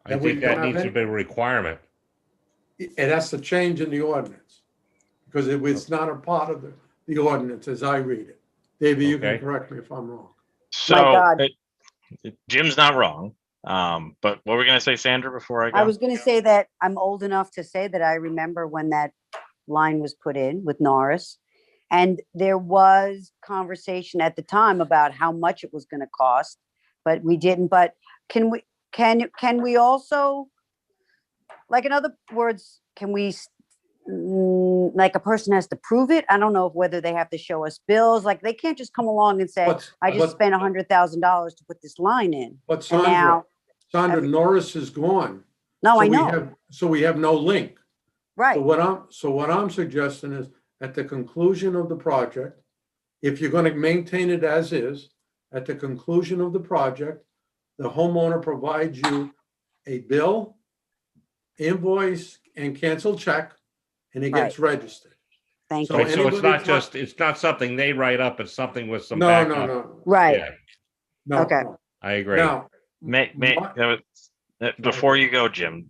I think that needs to be a requirement. It has to change in the ordinance because it's not a part of the ordinance as I read it. David, you can correct me if I'm wrong. So Jim's not wrong. But what were we going to say, Sandra, before I go? I was going to say that I'm old enough to say that I remember when that line was put in with Norris. And there was conversation at the time about how much it was going to cost, but we didn't. But can we also, like, in other words, can we, like, a person has to prove it? I don't know whether they have to show us bills. Like, they can't just come along and say, I just spent $100,000 to put this line in. But Sandra, Norris is gone. No, so I know. So we have no link. Right. So what I'm suggesting is, at the conclusion of the project, if you're going to maintain it as is, at the conclusion of the project, the homeowner provides you a bill, invoice, and canceled check, and it gets registered. Thank you. So it's not something they write up, it's something with some backup. No. Right. Yeah. No. Okay. No. I agree. Now, before you go, Jim,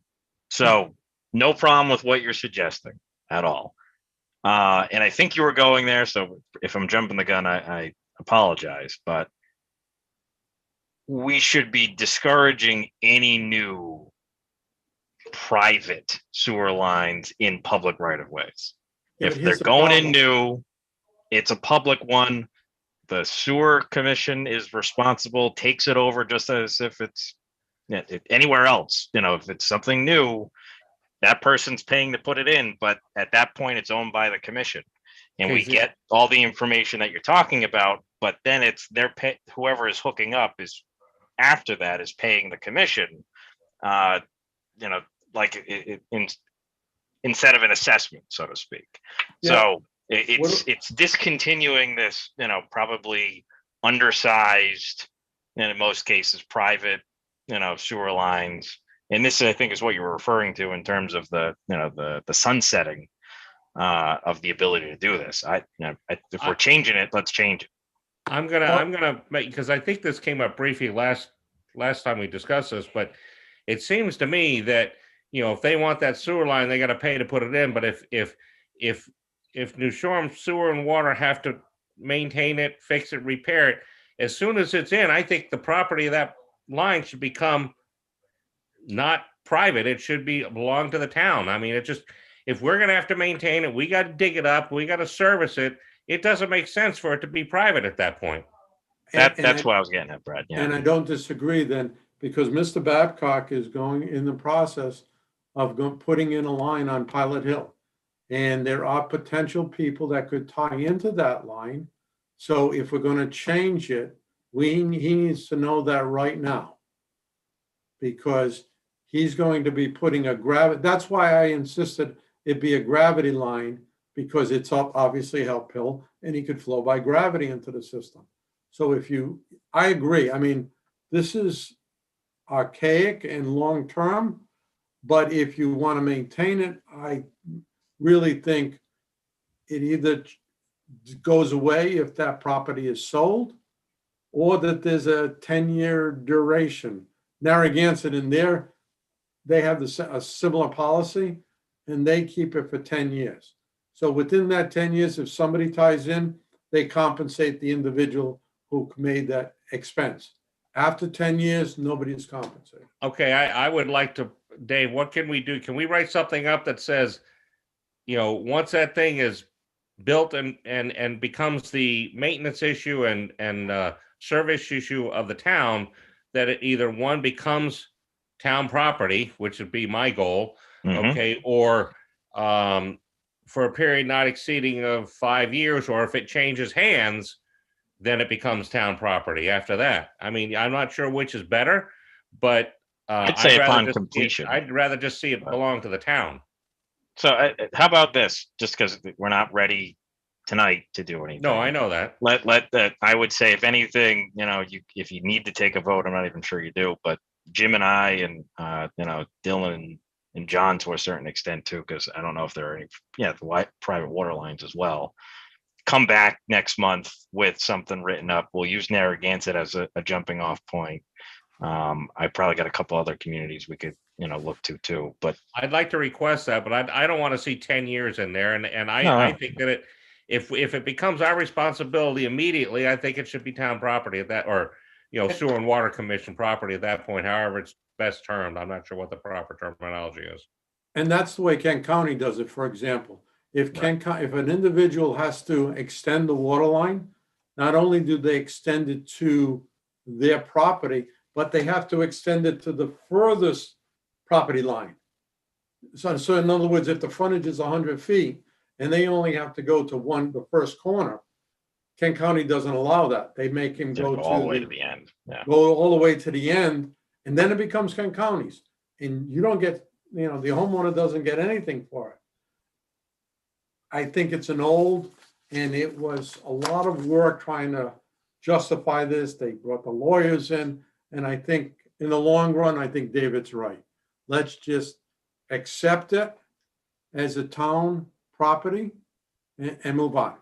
so no problem with what you're suggesting at all. And I think you were going there. So if I'm jumping the gun, I apologize, but we should be discouraging any new private sewer lines in public right of ways. Yeah, If but they're here's the going in problem. new, it's a public one. The sewer commission is responsible, takes it over just as if it's anywhere else. If it's something new, that person's paying to put it in, but at that point, it's owned by the commission. And we Okay, get all the information that you're talking about, but then it's whoever is hooking up is after that is paying the commission. Uh, like instead of an assessment, so to speak. Yeah. So What- it's discontinuing this, probably undersized, and in most cases private, sewer lines. And this, I think, is what you were referring to in terms of the sunsetting of the ability to do this. If we're changing it, let's change it. I'm gonna make, because I think this came up briefly last time we discussed this, but it seems to me that, if they want that sewer line, they got to pay to put it in. But if New Shoreham Sewer and Water have to maintain it, fix it, repair it, as soon as it's in, I think the property of that line should become not private. It should belong to the town. I mean, if we're gonna have to maintain it, we got to dig it up, we got to service it. It doesn't make sense for it to be private at that point. That's what I was getting at, Brad. Yeah. And I don't disagree then, because Mr. Babcock is going in the process of putting in a line on Pilot Hill. And there are potential people that could tie into that line. So if we're going to change it, he needs to know that right now. Because he's going to be putting a gravity, that's why I insisted it be a gravity line, because it's obviously uphill and he could flow by gravity into the system. So I agree. I mean, this is archaic and long-term, but if you want to maintain it, I really think it either goes away if that property is sold, or that there's a 10-year duration. Narragansett in there, they have a similar policy, and they keep it for 10 years. So within that 10 years, if somebody ties in, they compensate the individual who made that expense. After 10 years, nobody's compensated. Okay, I would like to, Dave, what can we do? Can we write something up that says, once that thing is built and becomes the maintenance issue and service issue of the town, that it either one becomes town property, which would be my goal, okay, or for a period not exceeding of 5 years, or if it changes hands, then it becomes town property after that. I mean, I'm not sure which is better, but I'd say upon completion. I'd rather just see it belong to the town. So how about this? Just because we're not ready tonight to do anything. No, I know that. Let that. I would say, if anything, if you need to take a vote, I'm not even sure you do, but Jim and I and Dylan and John to a certain extent too, because I don't know if there are any the private water lines as well. Come back next month with something written up. We'll use Narragansett as a jumping off point. I probably got a couple other communities we could look to too, but I'd like to request that, but I don't want to see 10 years in there. And I think that if it becomes our responsibility immediately, I think it should be town property at that, or Sewer and Water Commission property at that point, however it's best termed. I'm not sure what the proper terminology is. And that's the way Kent County does it, for example. If an individual has to extend the water line, not only do they extend it to their property, but they have to extend it to the furthest property line. So in other words, if the frontage is 100 feet and they only have to go to the first corner, Kent County doesn't allow that. They make him go all the way to the end. Yeah. Go all the way to the end, and then it becomes Kent County's. And you don't get, the homeowner doesn't get anything for it. I think it's and it was a lot of work trying to justify this. They brought the lawyers in, and I think in the long run, I think David's right. Let's just accept it as a town property and move on.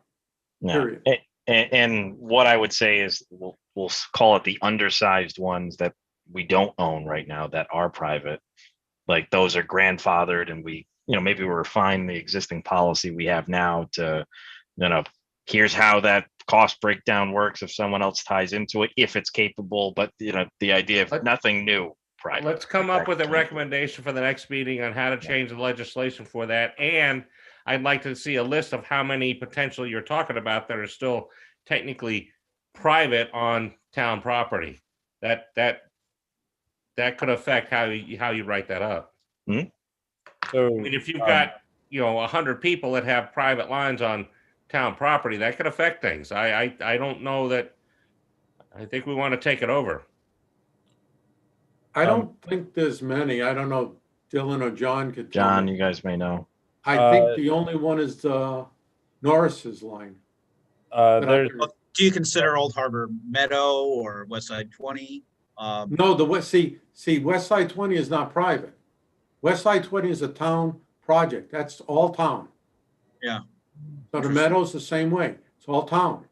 Period. And what I would say is we'll call it the undersized ones that we don't own right now that are private. Like those are grandfathered, and we maybe we refine the existing policy we have now to, here's how that cost breakdown works if someone else ties into it, if it's capable, but the idea of nothing new. Private. Let's come up with a recommendation for the next meeting on how to change the legislation for that. And I'd like to see a list of how many potential you're talking about that are still technically private on town property. That could affect how you write that up. So I mean, if you've got 100 people that have private lines on town property, that could affect things. I don't know that. I think we want to take it over. I don't think there's many. I don't know, Dylan or John could tell John, me. you guys may know. I think the only one is Norris's line. there's Do you consider Old Harbor Meadow or West Side 20? No, the West, see, West Side 20 is not private. West Side 20 is a town project. That's all town. Yeah. So the Meadow's the same way. It's all town.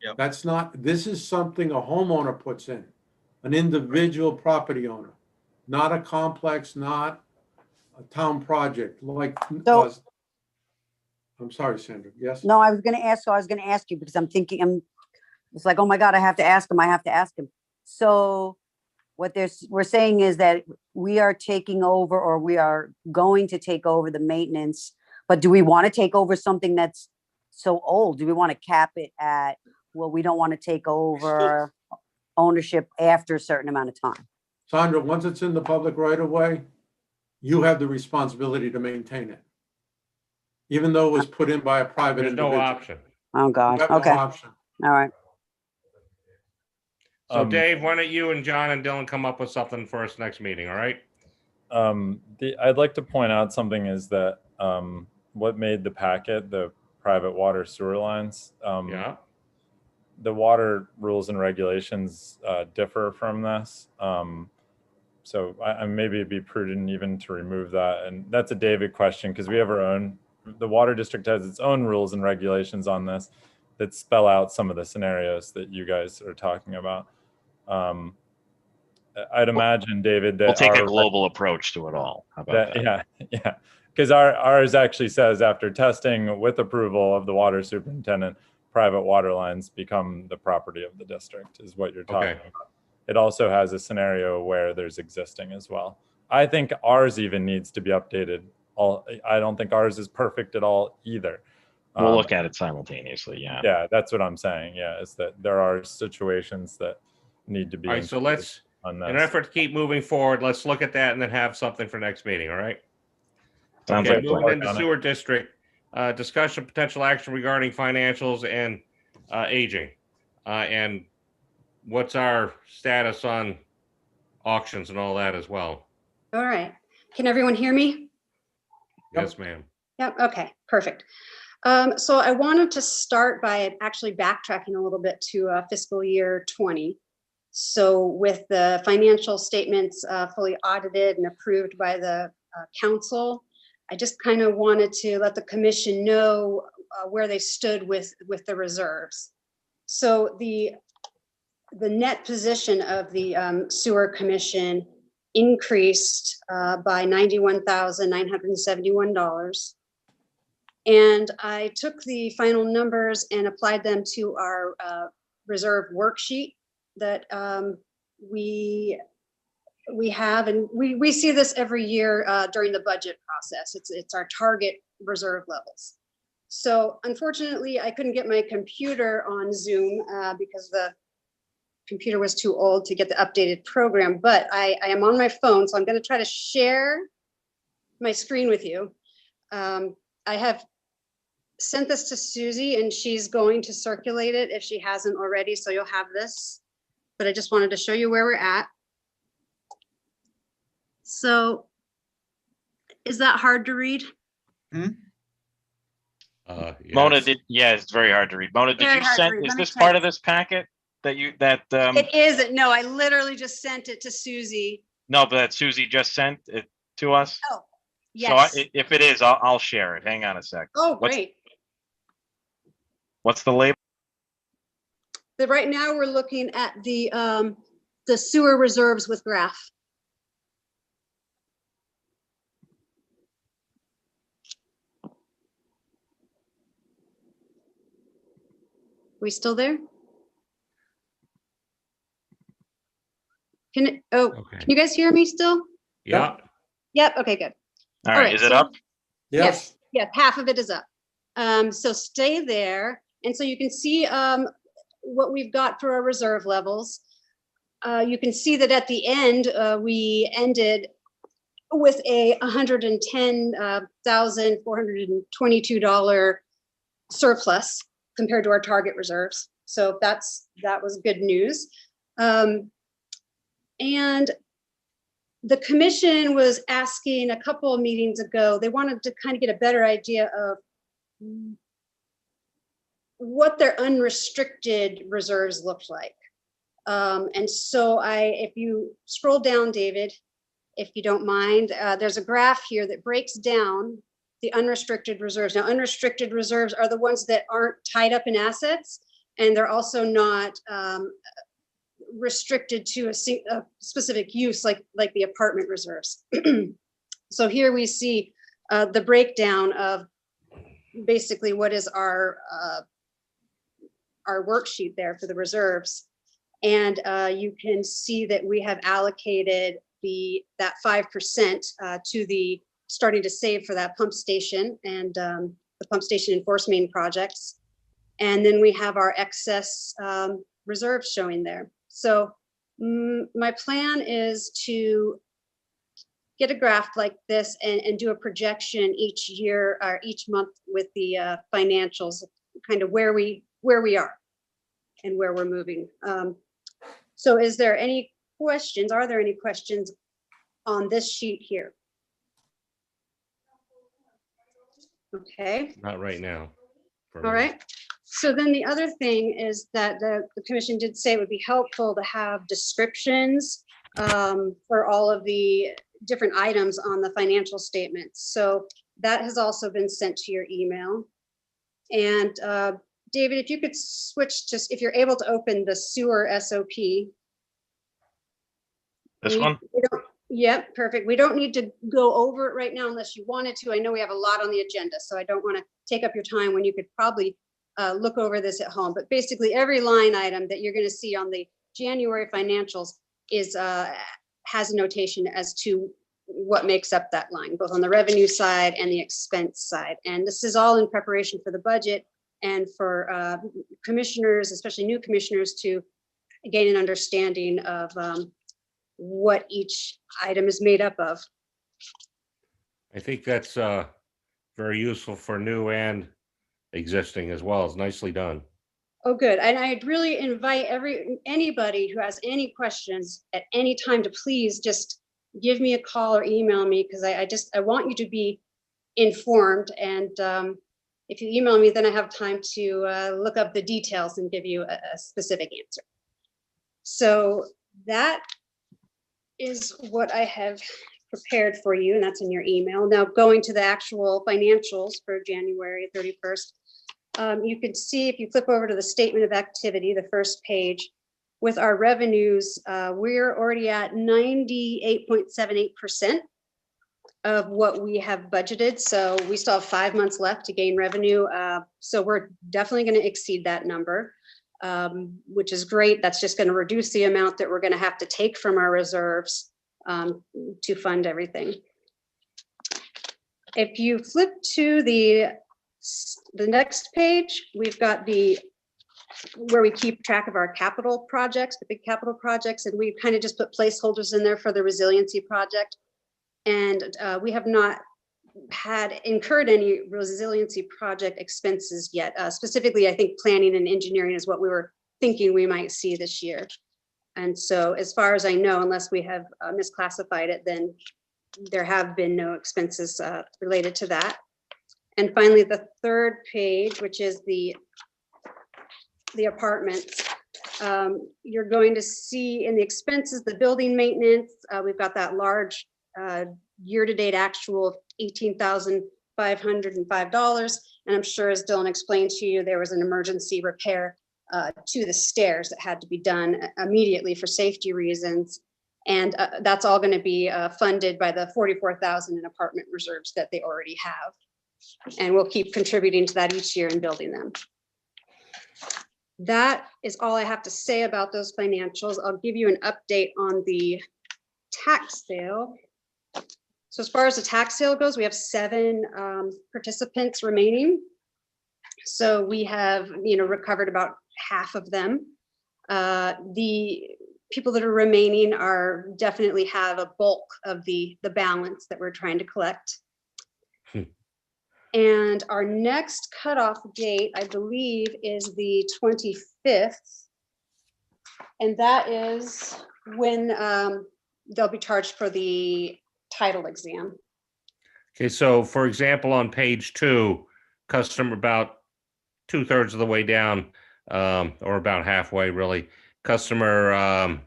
Yep. That's not, this is something a homeowner puts in, an individual property owner, not a complex, not a town project like. So- I'm sorry, Sandra. Yes? No, I was gonna ask you because I'm thinking, it's like, oh my God, I have to ask him. So what we're saying is that we are taking over, or we are going to take over the maintenance, but do we want to take over something that's so old? Do we want to cap it at, well, we don't want to take over ownership after a certain amount of time? Sandra, once it's in the public right of way, you have the responsibility to maintain it. Even though it was put in by a private There's no individual. option. Oh God, You have no okay, option. all right. So Dave, why don't you and John and Dylan come up with something for us next meeting, all right? I'd like to point out something is that what made the packet, the private water sewer lines, Yeah. the water rules and regulations differ from this. So maybe it'd be prudent even to remove that. And that's a David question, because we have our own, the water district has its own rules and regulations on this that spell out some of the scenarios that you guys are talking about. I'd imagine, David, that We'll take a global approach to it all. How about that? Yeah. Because ours actually says, after testing with approval of the water superintendent, private water lines become the property of the district, is what you're talking about. It also has a scenario where there's existing as well. I think ours even needs to be updated. I don't think ours is perfect at all either. We'll look at it simultaneously. Yeah. Yeah, that's what I'm saying. Yeah, is that there are situations that need to be. All right, so let's, in an effort to keep moving forward, let's look at that and then have something for next meeting, all right? Sounds Okay, like moving into sewer district, discussion potential action regarding financials and aging. And what's our status on auctions and all that as well? All right. Can everyone hear me? Yes, ma'am. Yep. Okay, perfect. So I wanted to start by actually backtracking a little bit to fiscal year 20. So with the financial statements fully audited and approved by the council, I just kind of wanted to let the commission know where they stood with the reserves. So the net position of the sewer commission increased by $91,971. And I took the final numbers and applied them to our reserve worksheet that we have, and we see this every year during the budget process. It's our target reserve levels. So unfortunately, I couldn't get my computer on Zoom because the computer was too old to get the updated program, but I am on my phone, so I'm going to try to share my screen with you. I have sent this to Susie, and she's going to circulate it if she hasn't already, so you'll have this. But I just wanted to show you where we're at. So is that hard to read? Yes. Mona, it's very hard to read. Mona, did Very you hard to send, read. is Let me this try part to- of this packet that It isn't. No, I literally just sent it to Susie. no, but that Susie just sent it to us? Oh, yes. So if it is, I'll share it. Hang on a sec. Oh, great. What's the label? Right now we're looking at the sewer reserves with graph. We still there? Can Okay. you guys hear me still? Yeah. Yep. Okay, good. All All right, right, is it so- up? Yes, Yeah, half of it is up. So stay there. And so you can see what we've got for our reserve levels. You can see that at the end, we ended with a $110,422 surplus compared to our target reserves. So that was good news. And the commission was asking a couple of meetings ago, they wanted to kind of get a better idea of what their unrestricted reserves looked like. And so if you scroll down, David, if you don't mind, there's a graph here that breaks down the unrestricted reserves. Now, unrestricted reserves are the ones that aren't tied up in assets, and they're also not restricted to a specific use like the apartment reserves. So here we see the breakdown of basically what is our worksheet there for the reserves. And you can see that we have allocated that 5% to the starting to save for that pump station and the pump station and force main projects. And then we have our excess reserves showing there. So my plan is to get a graph like this and do a projection each year or each month with the financials, kind of where we are and where we're moving. So is there any questions? Are there any questions on this sheet here? Okay. Not right now. All right. So then the other thing is that the commission did say it would be helpful to have descriptions for all of the different items on the financial statements. So that has also been sent to your email. And David, if you could switch to, if you're able to open the sewer SOP. This one? Yep, perfect. We don't need to go over it right now unless you wanted to. I know we have a lot on the agenda, so I don't want to take up your time when you could probably look over this at home. But basically every line item that you're going to see on the January financials is has a notation as to what makes up that line, both on the revenue side and the expense side. And this is all in preparation for the budget and for commissioners, especially new commissioners, to gain an understanding of what each item is made up of. I think that's very useful for new and existing as well. It's nicely done. Oh, good. And I'd really invite anybody who has any questions at any time to please just give me a call or email me, because I want you to be informed. And if you email me, then I have time to look up the details and give you a specific answer. So that is what I have prepared for you, and that's in your email. Now, going to the actual financials for January 31st, you can see if you flip over to the statement of activity, the first page, with our revenues, we're already at 98.78% of what we have budgeted. So we still have 5 months left to gain revenue. So we're definitely going to exceed that number, which is great. That's just going to reduce the amount that we're going to have to take from our reserves to fund everything. If you flip to the next page, we've got where we keep track of our capital projects, the big capital projects, and we've kind of just put placeholders in there for the resiliency project. And we have not incurred any resiliency project expenses yet. Specifically, I think planning and engineering is what we were thinking we might see this year. And so as far as I know, unless we have misclassified it, then there have been no expenses related to that. And finally, the third page, which is the apartments, you're going to see in the expenses, the building maintenance, we've got that large year-to-date actual of $18,505. And I'm sure, as Dylan explained to you, there was an emergency repair to the stairs that had to be done immediately for safety reasons. And that's all going to be funded by the $44,000 in apartment reserves that they already have. And we'll keep contributing to that each year and building them. That is all I have to say about those financials. I'll give you an update on the tax sale. So as far as the tax sale goes, we have 7 participants remaining. So we have, recovered about half of them. The people that are remaining are definitely have a bulk of the balance that we're trying to collect. And our next cutoff date, I believe, is the 25th. And that is when they'll be charged for the title exam. Okay, so for example, on page 2, customer about 2/3 of the way down, or about halfway really, customer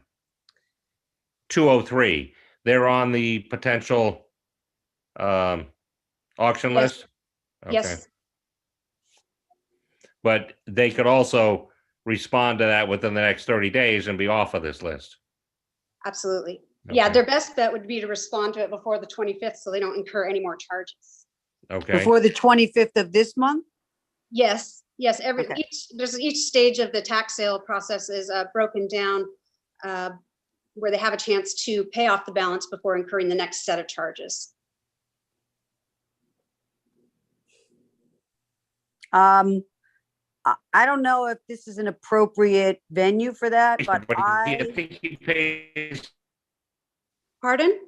203, they're on the potential auction Yes. list? Okay. Yes, But they could also respond to that within the next 30 days and be off of this list. absolutely. Yeah, Okay. their best bet would be to respond to it before the 25th so they don't incur any more charges. Okay. Before the 25th of this month? Yes, Okay. each stage of the tax sale process is broken down where they have a chance to pay off the balance before incurring the next set of charges. I don't know if this is an appropriate venue for that, but I I, think he pays. Pardon?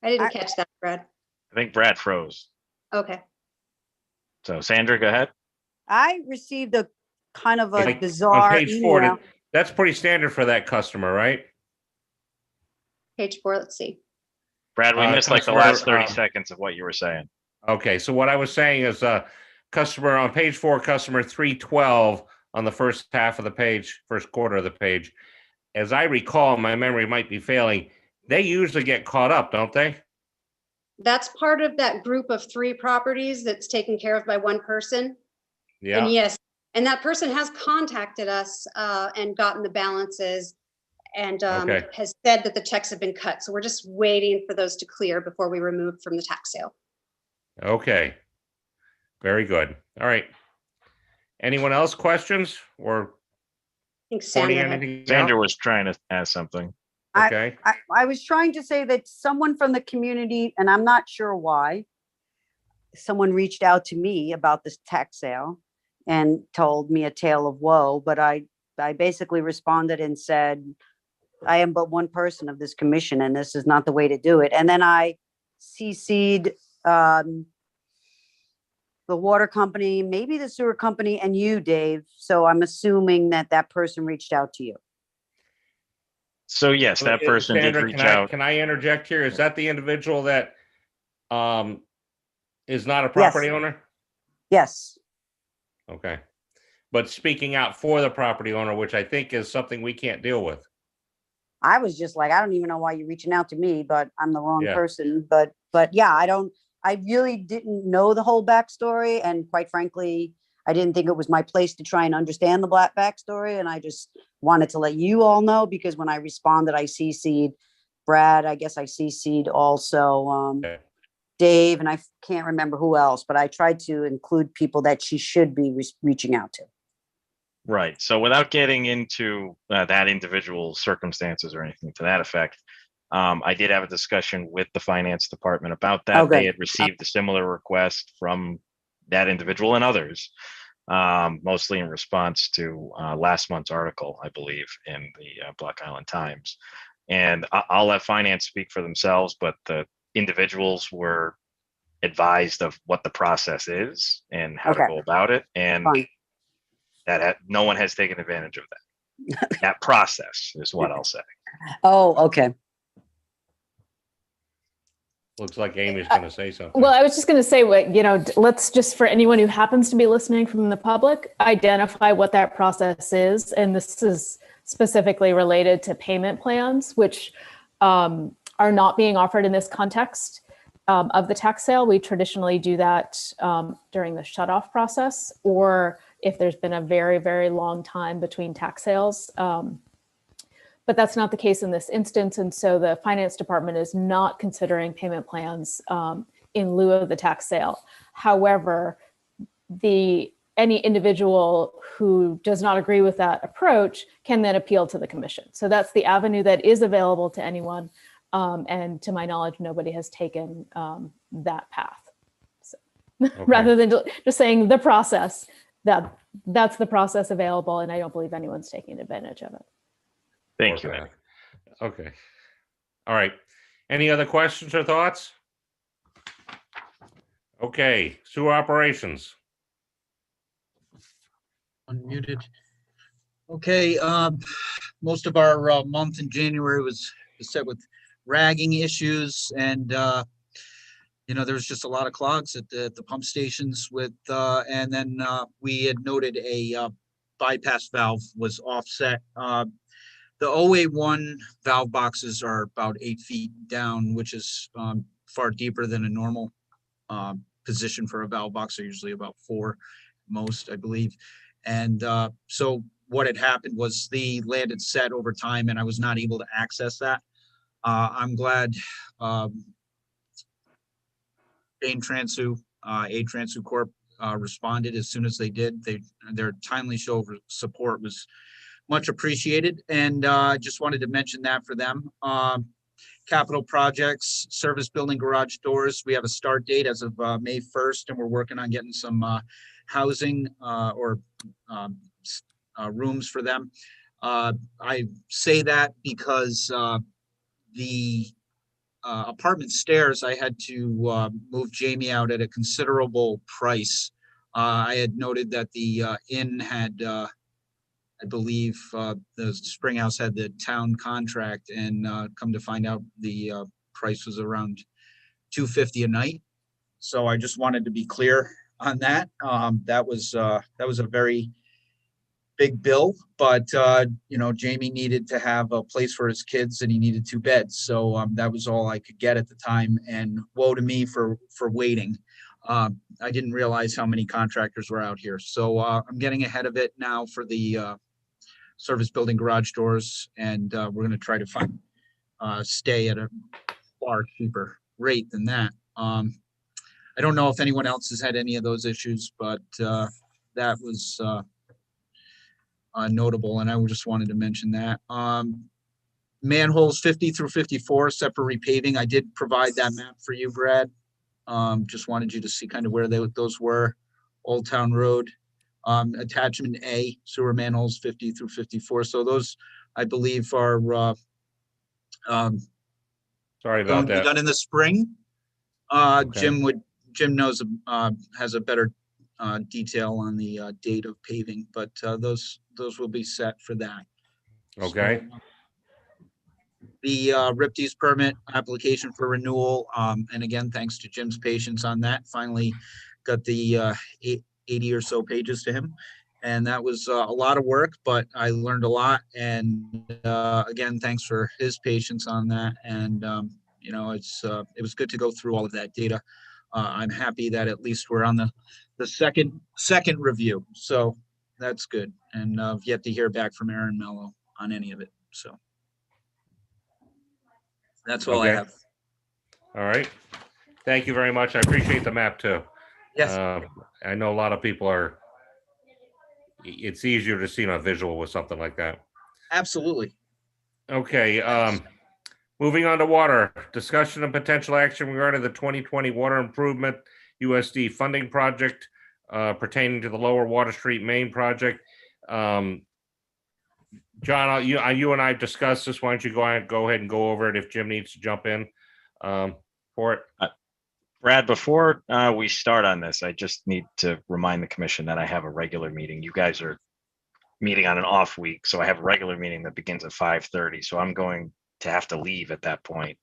I didn't I- catch that, Brad. I think Brad froze. Okay. So Sandra, go ahead. I received a kind of a Like, bizarre on page 4, email. that's pretty standard for that customer, right? Page 4, let's see. Brad, we missed like the customer, last 30 seconds of what you were saying. Okay, so what I was saying is customer on page 4, customer 312 on the first half of the page, first quarter of the page. As I recall, my memory might be failing, they usually get caught up, don't they? That's part of that group of 3 properties that's taken care of by one person. Yeah. And yes, and that person has contacted us and gotten the balances and Okay. has said that the checks have been cut. So we're just waiting for those to clear before we remove from the tax sale. Okay. Very good. All right. Anyone else questions or I think pointing Sandra had. anything Sandra out? was trying to ask something. Okay. I was trying to say that someone from the community, and I'm not sure why, someone reached out to me about this tax sale and told me a tale of woe, but I basically responded and said, I am but one person of this commission and this is not the way to do it. And then I CC'd the water company, maybe the sewer company, and you, Dave. So I'm assuming that that person reached out to you. So yes, that person did Sandra, reach can I, out. Can I interject here? Is that the individual that is not a property owner? Yes. Okay. But speaking out for the property owner, which I think is something we can't deal with. I was just like, I don't even know why you're reaching out to me, but I'm the wrong Yeah. person. But yeah, I really didn't know the whole backstory. And quite frankly, I didn't think it was my place to try and understand the black backstory. And I just wanted to let you all know, because when I responded, I CC'd Brad, I guess I CC'd also Okay. Dave, and I can't remember who else, but I tried to include people that she should be reaching out to. Right. So without getting into that individual circumstances or anything to that effect, I did have a discussion with the finance department about that. Okay. They had received a similar request from that individual and others, mostly in response to last month's article, I believe, in the Block Island Times. And I'll let finance speak for themselves, but the individuals were advised of what the process is and how to Okay. go about it. And Fine. that no one has taken advantage of that. That process is what I'll say. Oh, okay. Looks like Amy's going to say something. Well, I was just going to say, let's just, for anyone who happens to be listening from the public, identify what that process is. And this is specifically related to payment plans, which are not being offered in this context of the tax sale. We traditionally do that during the shutoff process, or if there's been a very, very long time between tax sales. But that's not the case in this instance. And so the finance department is not considering payment plans in lieu of the tax sale. However, any individual who does not agree with that approach can then appeal to the commission. So that's the avenue that is available to anyone. And to my knowledge, nobody has taken that path. So rather than just saying the process, that's the process available, and I don't believe anyone's taking advantage of it. Thank you, Ed. Okay. All right. Any other questions or thoughts? Okay, sewer operations. Unmuted. Okay, most of our month in January was set with ragging issues, and there was just a lot of clogs at the pump stations with, and then we had noted a bypass valve was offset. The OA1 valve boxes are about 8 feet down, which is far deeper than a normal position for a valve box. They're usually about 4 most, I believe. And so what had happened was the land had set over time, and I was not able to access that. I'm glad Transu Corp responded as soon as they did. Their timely show of support was much appreciated, and I just wanted to mention that for them. Capital projects, service building garage doors. We have a start date as of May 1st, and we're working on getting some housing or rooms for them. I say that because the apartment stairs, I had to move Jamie out at a considerable price. I had noted that the inn had, I believe the Spring House had the town contract, and come to find out the price was around $250 a night. So I just wanted to be clear on that. That was a very big bill, but Jamie needed to have a place for his kids, and he needed 2 beds. So that was all I could get at the time, and woe to me for waiting. I didn't realize how many contractors were out here. So I'm getting ahead of it now for the service building garage doors, and we're going to try to find stay at a far cheaper rate than that. I don't know if anyone else has had any of those issues, but that was notable, and I just wanted to mention that. Manholes 50 through 54, except for repaving. I did provide that map for you, Brad. Just wanted you to see kind of where those were. Old Town Road. Attachment A, sewer manholes 50 through 54. So those, I believe, are Sorry going about to be that. done in the spring. Okay. Jim knows has a better detail on the date of paving, but those will be set for that. Okay. So, the RIPTES permit application for renewal, and again, thanks to Jim's patience on that, finally got the 80 or so pages to him, and that was a lot of work, but I learned a lot, and again, thanks for his patience on that. And it was good to go through all of that data. I'm happy that at least we're on the second review, so that's good, and I've yet to hear back from Aaron Mello on any of it. So that's all I Okay. have. All right. Thank you very much. I appreciate the map too. Yes. I know a lot of people it's easier to see on a visual with something like that. Absolutely. Okay. Moving on to water, discussion and potential action regarding the 2020 water improvement USD funding project pertaining to the Lower Water Street main project. John, you and I discussed this. Why don't you go ahead and go over it if Jim needs to jump in for it? Brad, before we start on this, I just need to remind the commission that I have a regular meeting. You guys are meeting on an off week, so I have a regular meeting that begins at 5:30. So I'm going to have to leave at that point.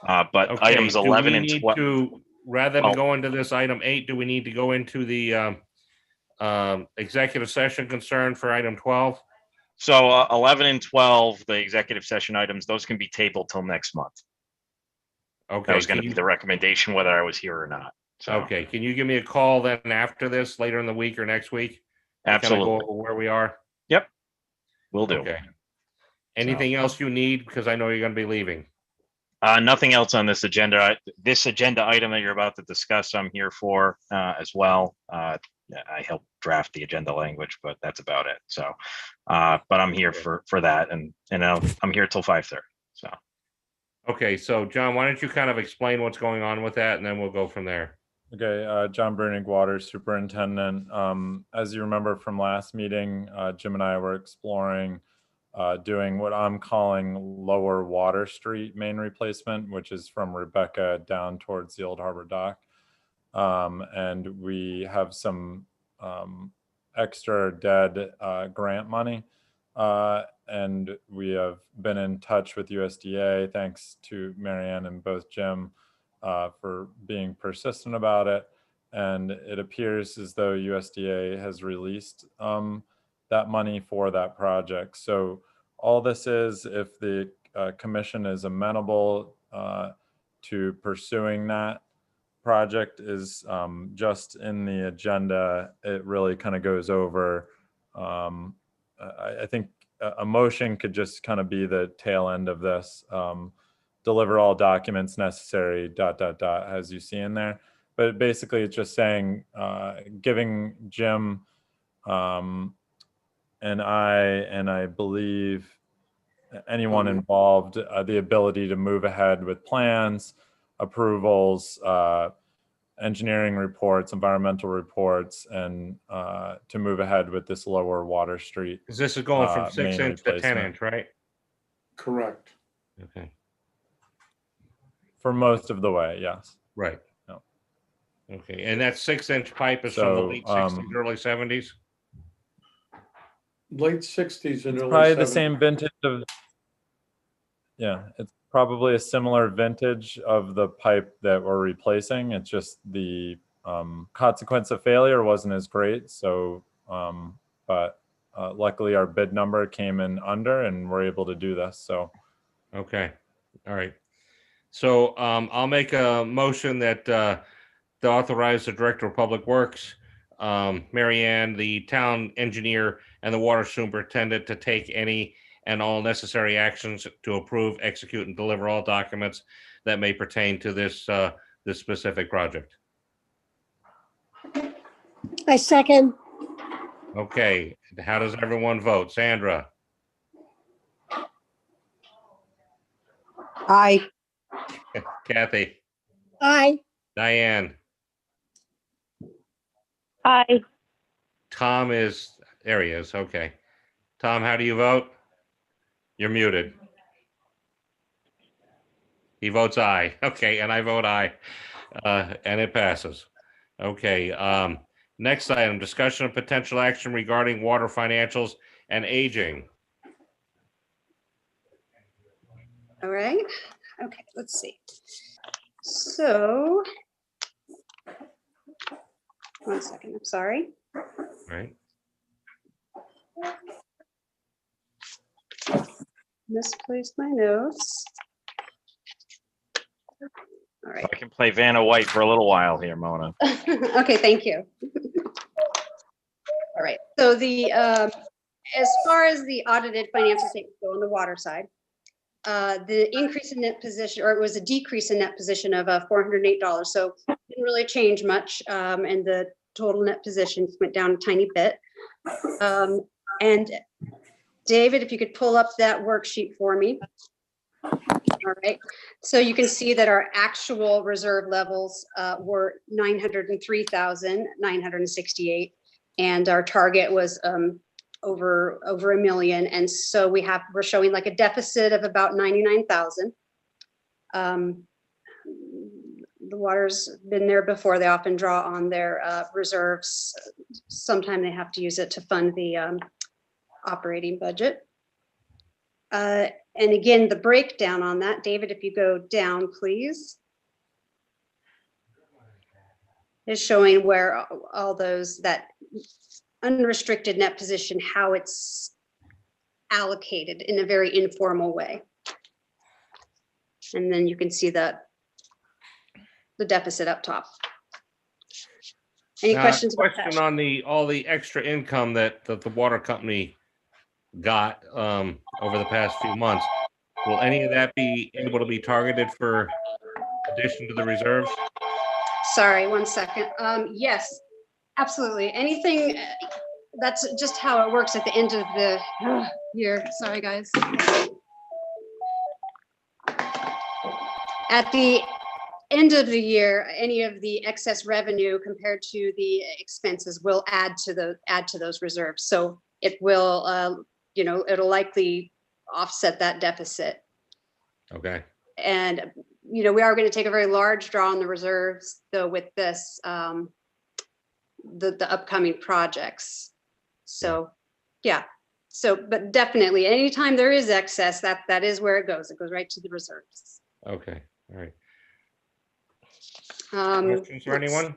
But Okay, items 11 and 12. Rather than go into this item 8, do we need to go into the executive session concern for item 12? So 11 and 12, the executive session items, those can be tabled till next month. Okay. That was going to be the recommendation, whether I was here or not. So. Okay. Can you give me a call then after this, later in the week or next week? Absolutely. Kind of go over where we are? Yep. Will do. Okay. Anything else you need? Because I know you're going to be leaving. Nothing else on this agenda. This agenda item that you're about to discuss, I'm here for as well. I helped draft the agenda language, but that's about it. So, but I'm here for that, and I'm here till 5:30. So. Okay, so John, why don't you kind of explain what's going on with that, and then we'll go from there. Okay, John Brunig, Water Superintendent. As you remember from last meeting, Jim and I were exploring doing what I'm calling Lower Water Street main replacement, which is from Rebecca down towards the Old Harbor Dock. And we have some extra dead grant money. And we have been in touch with USDA, thanks to Marianne and both Jim for being persistent about it. And it appears as though USDA has released that money for that project. So all this is, if the commission is amenable to pursuing that project, is just in the agenda. It really kind of goes over, I think a motion could just kind of be the tail end of this. Deliver all documents necessary, ... as you see in there. But basically it's just saying, giving Jim and I believe anyone involved the ability to move ahead with plans, approvals, engineering reports, environmental reports, and to move ahead with this Lower Water Street. Because this is going from main 6-inch to replacement. 10-inch, right? Correct. Okay. For most of the way, yes. Right. No. Okay, and that 6-inch pipe is from the So, late 60s, early 70s? Late 60s and early Probably the 70s. same vintage of, yeah, it's probably a similar vintage of the pipe that we're replacing. It's just the consequence of failure wasn't as great. So, but luckily our bid number came in under and we're able to do this. So, Okay, all right. So I'll make a motion that to authorize the Director of Public Works, Mary Ann, the town engineer, and the water superintendent to take any and all necessary actions to approve, execute, and deliver all documents that may pertain to this this specific project. I second. Okay, how does everyone vote? Sandra, Aye. Kathy, Aye. Diane, Aye. Tom is, there he is, okay. Tom, how do you vote? You're muted. He votes aye. Okay, and I vote aye. And it passes. Okay, next item, discussion of potential action regarding water financials and aging. All right. Okay, let's see. So, one second, I'm sorry. Right? Misplaced my notes. All right. I can play Vanna White for a little while here, Mona. Okay, thank you. All right, so the, as far as the audited financial statements go on the water side, the increase in net position, or it was a decrease in net position of $408. So didn't really change much. And the total net positions went down a tiny bit. And David, if you could pull up that worksheet for me. All right, so you can see that our actual reserve levels were 903,968, and our target was over $1 million, and so we're showing like a deficit of about 99,000. The water's been there before. They often draw on their reserves. Sometimes they have to use it to fund the operating budget. And again, the breakdown on that, David, if you go down, please, is showing where all those, that unrestricted net position, how it's allocated in a very informal way. And then you can see the deficit up top. Any questions about that? Question on all the extra income that the water company got over the past few months. Will any of that be able to be targeted for addition to the reserves? Sorry, one second. Yes, Absolutely. Anything, that's just how it works at the end of the year. Sorry, guys. At the end of the year, any of the excess revenue compared to the expenses will add to those reserves. So it will, it'll likely offset that deficit. Okay. And, we are going to take a very large draw on the reserves, though, with this, the upcoming projects. So, yeah. So, but definitely, anytime there is excess, that is where it goes. It goes right to the reserves. Okay. All right. Questions for anyone?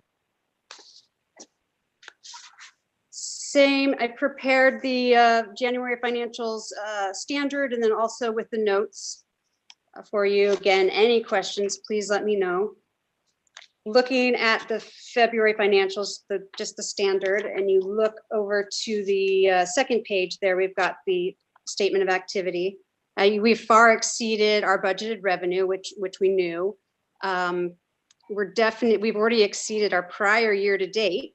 Same. I prepared the January financials standard, and then also with the notes for you. Again, any questions, please let me know. Looking at the February financials, just the standard, and you look over to the second page there, we've got the statement of activity. We've far exceeded our budgeted revenue, which we knew. We've already exceeded our prior year to date.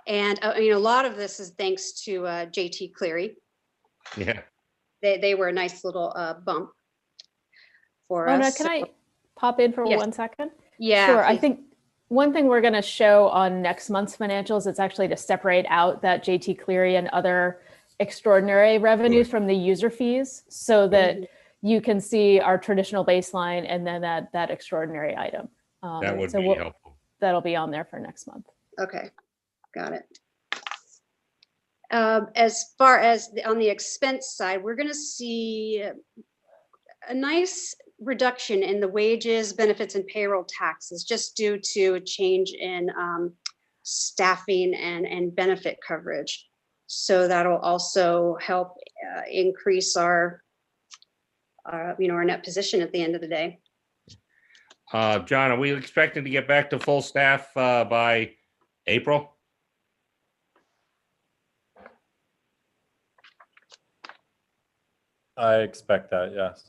And a lot of this is thanks to JT Cleary. Yeah. They were a nice little bump for Mona, us. can I pop in for Yes. 1 second? Yeah. Sure. I please. think one thing we're going to show on next month's financials, it's actually to separate out that JT Cleary and other extraordinary revenues from the user fees so that you can see our traditional baseline and then that extraordinary item. That would be helpful. That'll be on there for next month. Okay, got it. As far as on the expense side, we're going to see a nice reduction in the wages, benefits, and payroll taxes, just due to a change in staffing and benefit coverage. So that'll also help increase our net position at the end of the day. John, are we expecting to get back to full staff by April? I expect that, yes.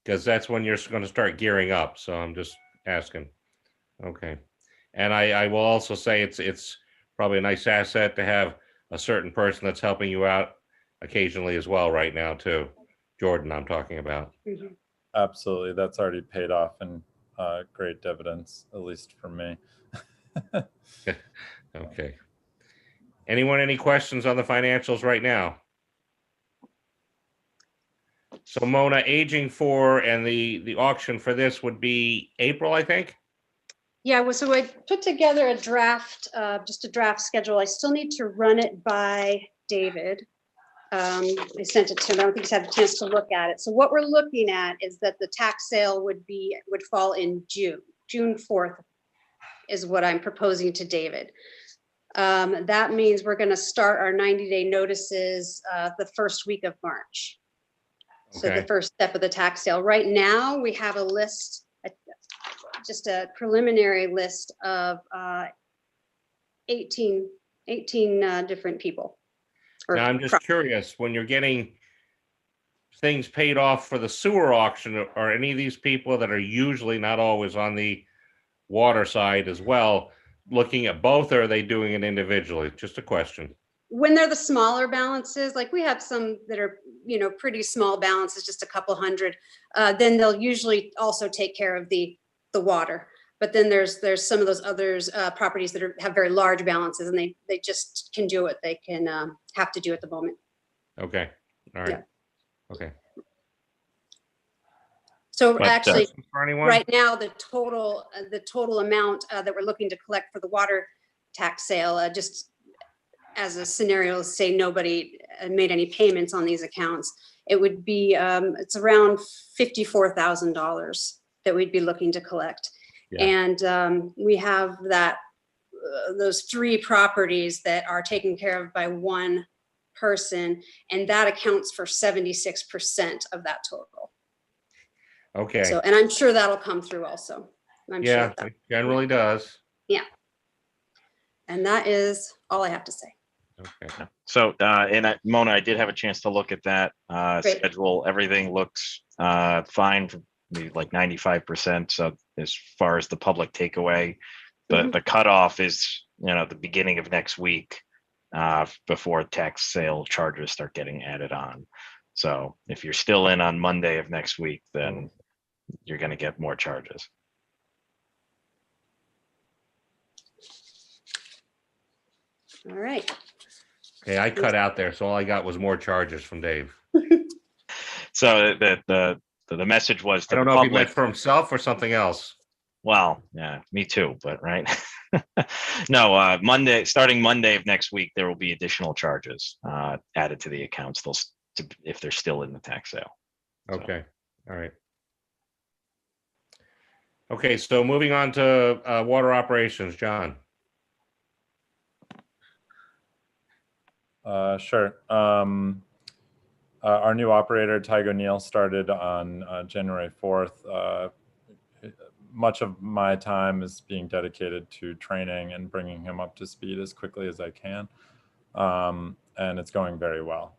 Because that's when you're going to start gearing up. So I'm just asking. Okay. And I will also say it's probably a nice asset to have a certain person that's helping you out occasionally as well right now too. Jordan, I'm talking about. Mhm. Absolutely. That's already paid off in great dividends, at least for me. Okay. Anyone, any questions on the financials right now? So Mona, aging for and the auction for this would be April, I think? Yeah, well, so I put together a draft, just a draft schedule. I still need to run it by David. I sent it to him. I don't think he's had a chance to look at it. So what we're looking at is that the tax sale would fall in June 4th is what I'm proposing to David. That means we're going to start our 90-day notices the first week of March. So Okay. the first step of the tax sale. Right now, we have a list, just a preliminary list of 18 different people. Now, I'm just curious, when you're getting things paid off for the sewer auction, are any of these people that are usually not always on the water side as well, looking at both, or are they doing it individually? Just a question. When they're the smaller balances, like we have some that are, pretty small balances, just a couple hundred, then they'll usually also take care of the water. But then there's some of those others properties that have very large balances, and they just can do what they can have to do at the moment. Okay. All right. Yeah. Okay. So But, actually, For anyone? right now, the total amount that we're looking to collect for the water tax sale, just as a scenario, say nobody made any payments on these accounts, it would be it's around $54,000 that we'd be looking to collect. Yeah. And we have those 3 properties that are taken care of by one person, and that accounts for 76% of that total. Okay. So, and I'm sure that'll come through also. I'm Yeah, sure it generally does. yeah. And that is all I have to say. Okay. So, Mona, I did have a chance to look at that Great. schedule. Everything looks fine, for maybe like 95%. So as far as the public takeaway, the cutoff is, the beginning of next week, before tax sale charges start getting added on. So if you're still in on Monday of next week, then you're going to get more charges. All right. Okay, I cut out there, so all I got was more charges from Dave. So the message was I to don't the know if he meant public. for himself or something else. Well, yeah, me too, but right. No, starting Monday of next week, there will be additional charges added to the accounts. If they're still in the tax sale. So. Okay, all right. Okay, so moving on to water operations, John. Sure. Our new operator, Tygo Neal, started on January 4th. Much of my time is being dedicated to training and bringing him up to speed as quickly as I can. And it's going very well.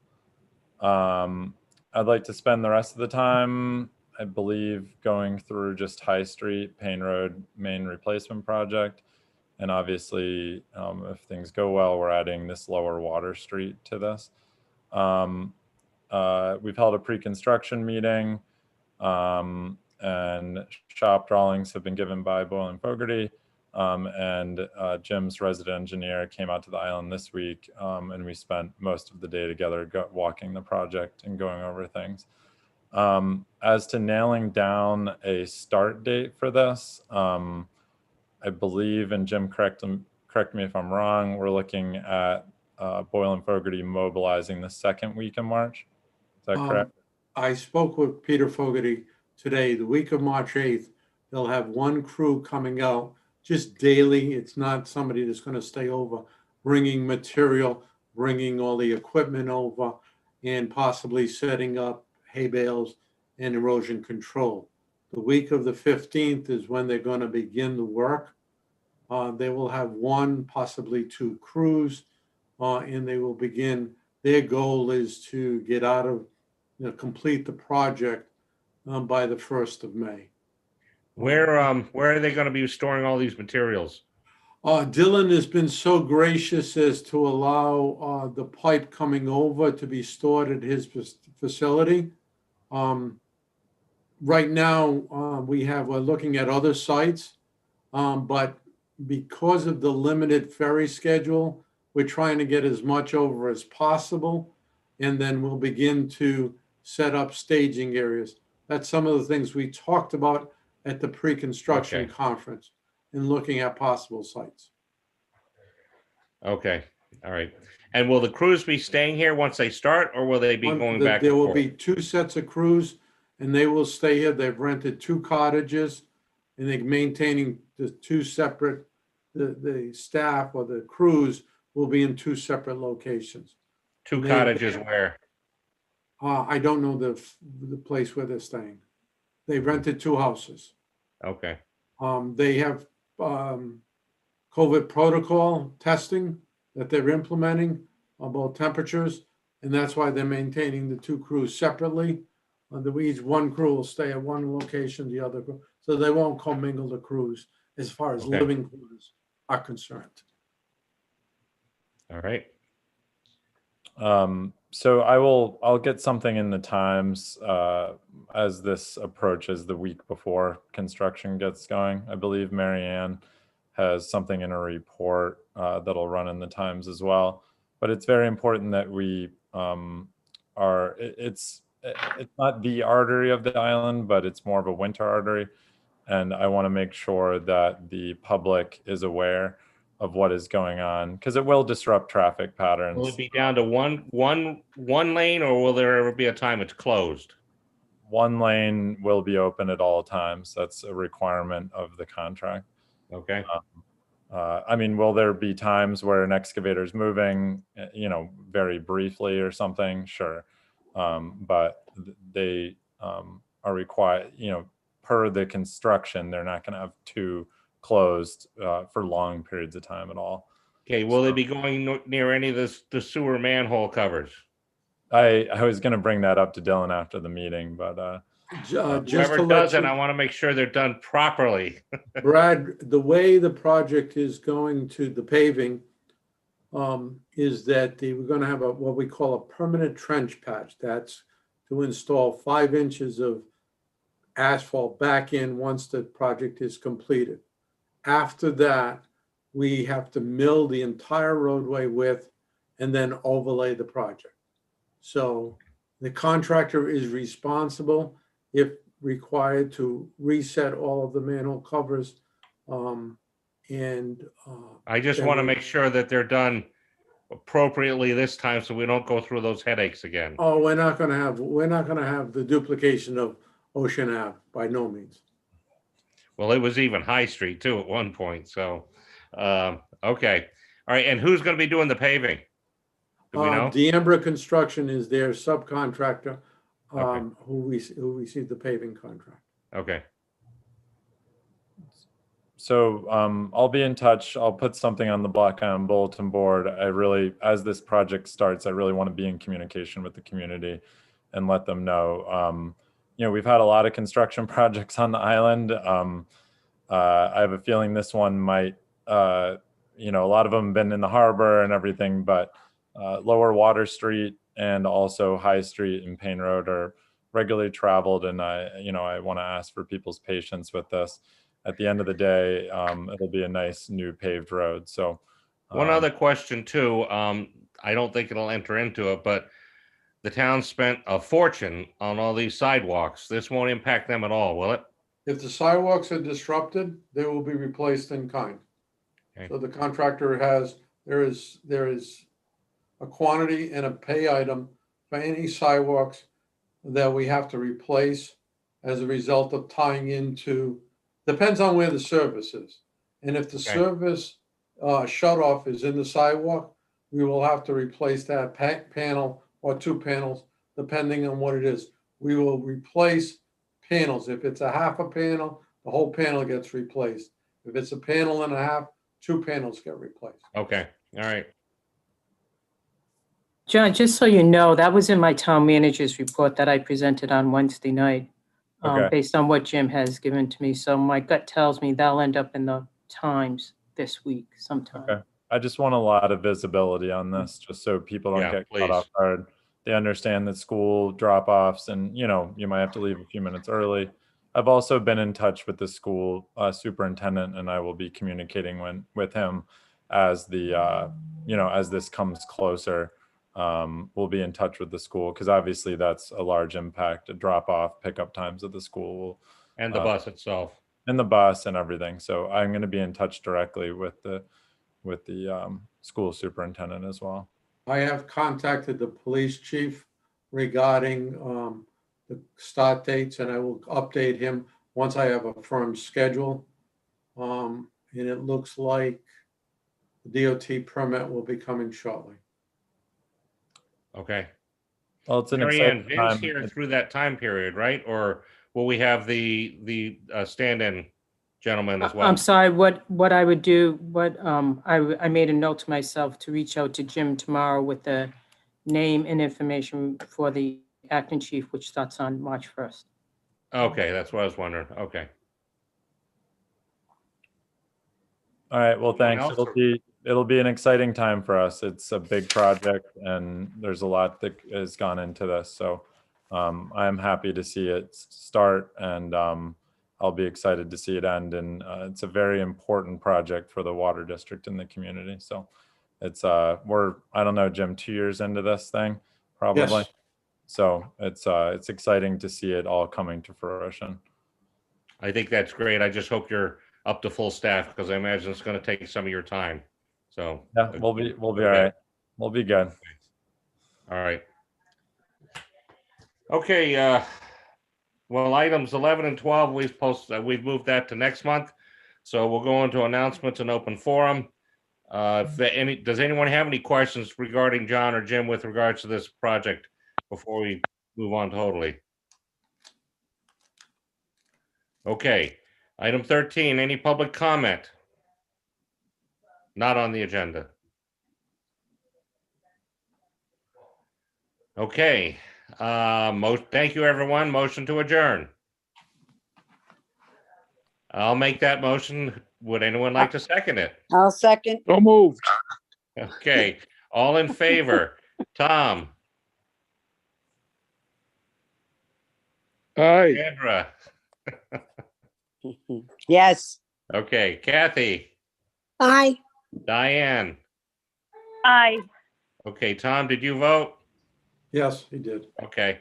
I'd like to spend the rest of the time, I believe, going through just High Street, Payne Road main replacement project. And obviously, if things go well, we're adding this lower Water Street to this. We've held a pre-construction meeting, and shop drawings have been given by Boyle and Fogarty. And Jim's resident engineer came out to the island this week, and we spent most of the day together walking the project and going over things. As to nailing down a start date for this, I believe, and Jim, correct me if I'm wrong, we're looking at Boyle and Fogarty mobilizing the second week in March. Is that correct? I spoke with Peter Fogarty today. The week of March 8th, they'll have one crew coming out just daily. It's not somebody that's going to stay over, bringing material, bringing all the equipment over, and possibly setting up hay bales and erosion control. The week of the 15th is when they're going to begin the work. They will have one, possibly two crews, and they will begin. Their goal is to get out of, complete the project by the 1st of May. Where are they going to be storing all these materials? Dylan has been so gracious as to allow the pipe coming over to be stored at his facility. Right now, we're looking at other sites, but because of the limited ferry schedule, we're trying to get as much over as possible, and then we'll begin to set up staging areas. That's some of the things we talked about at the pre-construction conference and looking at possible sites. Okay, all right. And will the crews be staying here once they start, or will they be going back? There will be two sets of crews, and they will stay here. They've rented two cottages, and they're maintaining the two separate, the staff or the crews will be in two separate locations. Two cottages where? I don't know the place where they're staying. They rented two houses. Okay. They have COVID protocol testing that they're implementing about temperatures, and that's why they're maintaining the two crews separately. Each one crew will stay at one location, the other crew, so they won't commingle the crews as far as living quarters are concerned. All right. So I'll get something in the Times as this approaches the week before construction gets going. I believe Mary Ann has something in a report that'll run in the Times as well. But it's very important that we it's not the artery of the island, but it's more of a winter artery. And I want to make sure that the public is aware of what is going on, because it will disrupt traffic patterns. Will it be down to one lane, or will there ever be a time it's closed? One lane will be open at all times. That's a requirement of the contract. Okay. I mean, will there be times where an excavator is moving, very briefly or something? Sure. But they are required, per the construction, they're not going to have two closed for long periods of time at all. Okay, will they be going near any of the sewer manhole covers? I was going to bring that up to Dylan after the meeting, but Just Whoever to does let it, I you, want to make sure they're done properly. Brad, the way the project is going to the paving is that we're going to have what we call a permanent trench patch. That's to install 5 inches of asphalt back in once the project is completed. After that, we have to mill the entire roadway width and then overlay the project. So the contractor is responsible, if required, to reset all of the manhole covers. I just then want to we- make sure that they're done appropriately this time so we don't go through those headaches again. Oh, we're not gonna have the duplication of Ocean Ave, by no means. Well, it was even High Street too at one point, so, okay. All right, and who's gonna be doing the paving? Do we know? D'Ambra Construction is their subcontractor, Okay. who received the paving contract. Okay, So I'll be in touch. I'll put something on the Black Island bulletin board. I really, as this project starts, I really want to be in communication with the community and let them know. You know, we've had a lot of construction projects on the island. I have a feeling this one might, you know, a lot of them have been in the harbor and everything, but Lower Water Street and also High Street and Payne Road are regularly traveled. And you know, I want to ask for people's patience with this. At the end of the day, it'll be a nice new paved road. So one other question too, I don't think it'll enter into it, but the town spent a fortune on all these sidewalks. This won't impact them at all, will it? If the sidewalks are disrupted, they will be replaced in kind. Okay. So the contractor there is a quantity and a pay item for any sidewalks that we have to replace as a result of tying into, depends on where the service is. And if the Okay. service shut off is in the sidewalk, we will have to replace that panel or 2 panels, depending on what it is. We will replace panels. If it's a half a panel, the whole panel gets replaced. If it's a panel and a half, 2 panels get replaced. Okay, all right. John, just so you know, that was in my town manager's report that I presented on Wednesday night, Okay. based on what Jim has given to me. So my gut tells me that'll end up in the Times this week sometime. okay. I just want a lot of visibility on this, just so people don't Yeah, get please. caught off guard. They understand that school drop-offs and, you know, you might have to leave a few minutes early. I've also been in touch with the school superintendent, and I will be communicating with him as the, you know, as this comes closer. We'll be in touch with the school because obviously that's a large impact, a drop-off, pickup times at the school. And the bus itself. And the bus and everything. So I'm going to be in touch directly with the school superintendent as well. I have contacted the police chief regarding the start dates, and I will update him once I have a firm schedule. And it looks like the DOT permit will be coming shortly. Okay. Well, it's an Mary Ann, exciting Vin's time. here through that time period, right? Or will we have the stand-in gentleman as well? I'm sorry, what I would do, I made a note to myself to reach out to Jim tomorrow with the name and information for the acting chief, which starts on March 1st. Okay, that's what I was wondering. Okay. All right. Well, Anyone thanks. else? It'll be an exciting time for us. It's a big project, and there's a lot that has gone into this. So I'm happy to see it start, and I'll be excited to see it end. And it's a very important project for the water district and the community. So it's we're, I don't know, Jim, 2 years into this thing, probably. Yes. So it's exciting to see it all coming to fruition. I think that's great. I just hope you're up to full staff because I imagine it's going to take some of your time. So Yeah, we'll be all right. We'll be good. All right. Okay. Well, items 11 and 12, we've moved that to next month. So we'll go into announcements and open forum. Does anyone have any questions regarding John or Jim with regards to this project before we move on totally? Okay. Item 13, any public comment? Not on the agenda. Okay. Thank you, everyone. Motion to adjourn. I'll make that motion. Would anyone like to second it? I'll second. So moved. Okay, all in favor? Tom, Aye. Sandra, Yes. okay, Kathy, Aye. Diane. Aye. Okay, Tom, did you vote? Yes, he did. Okay,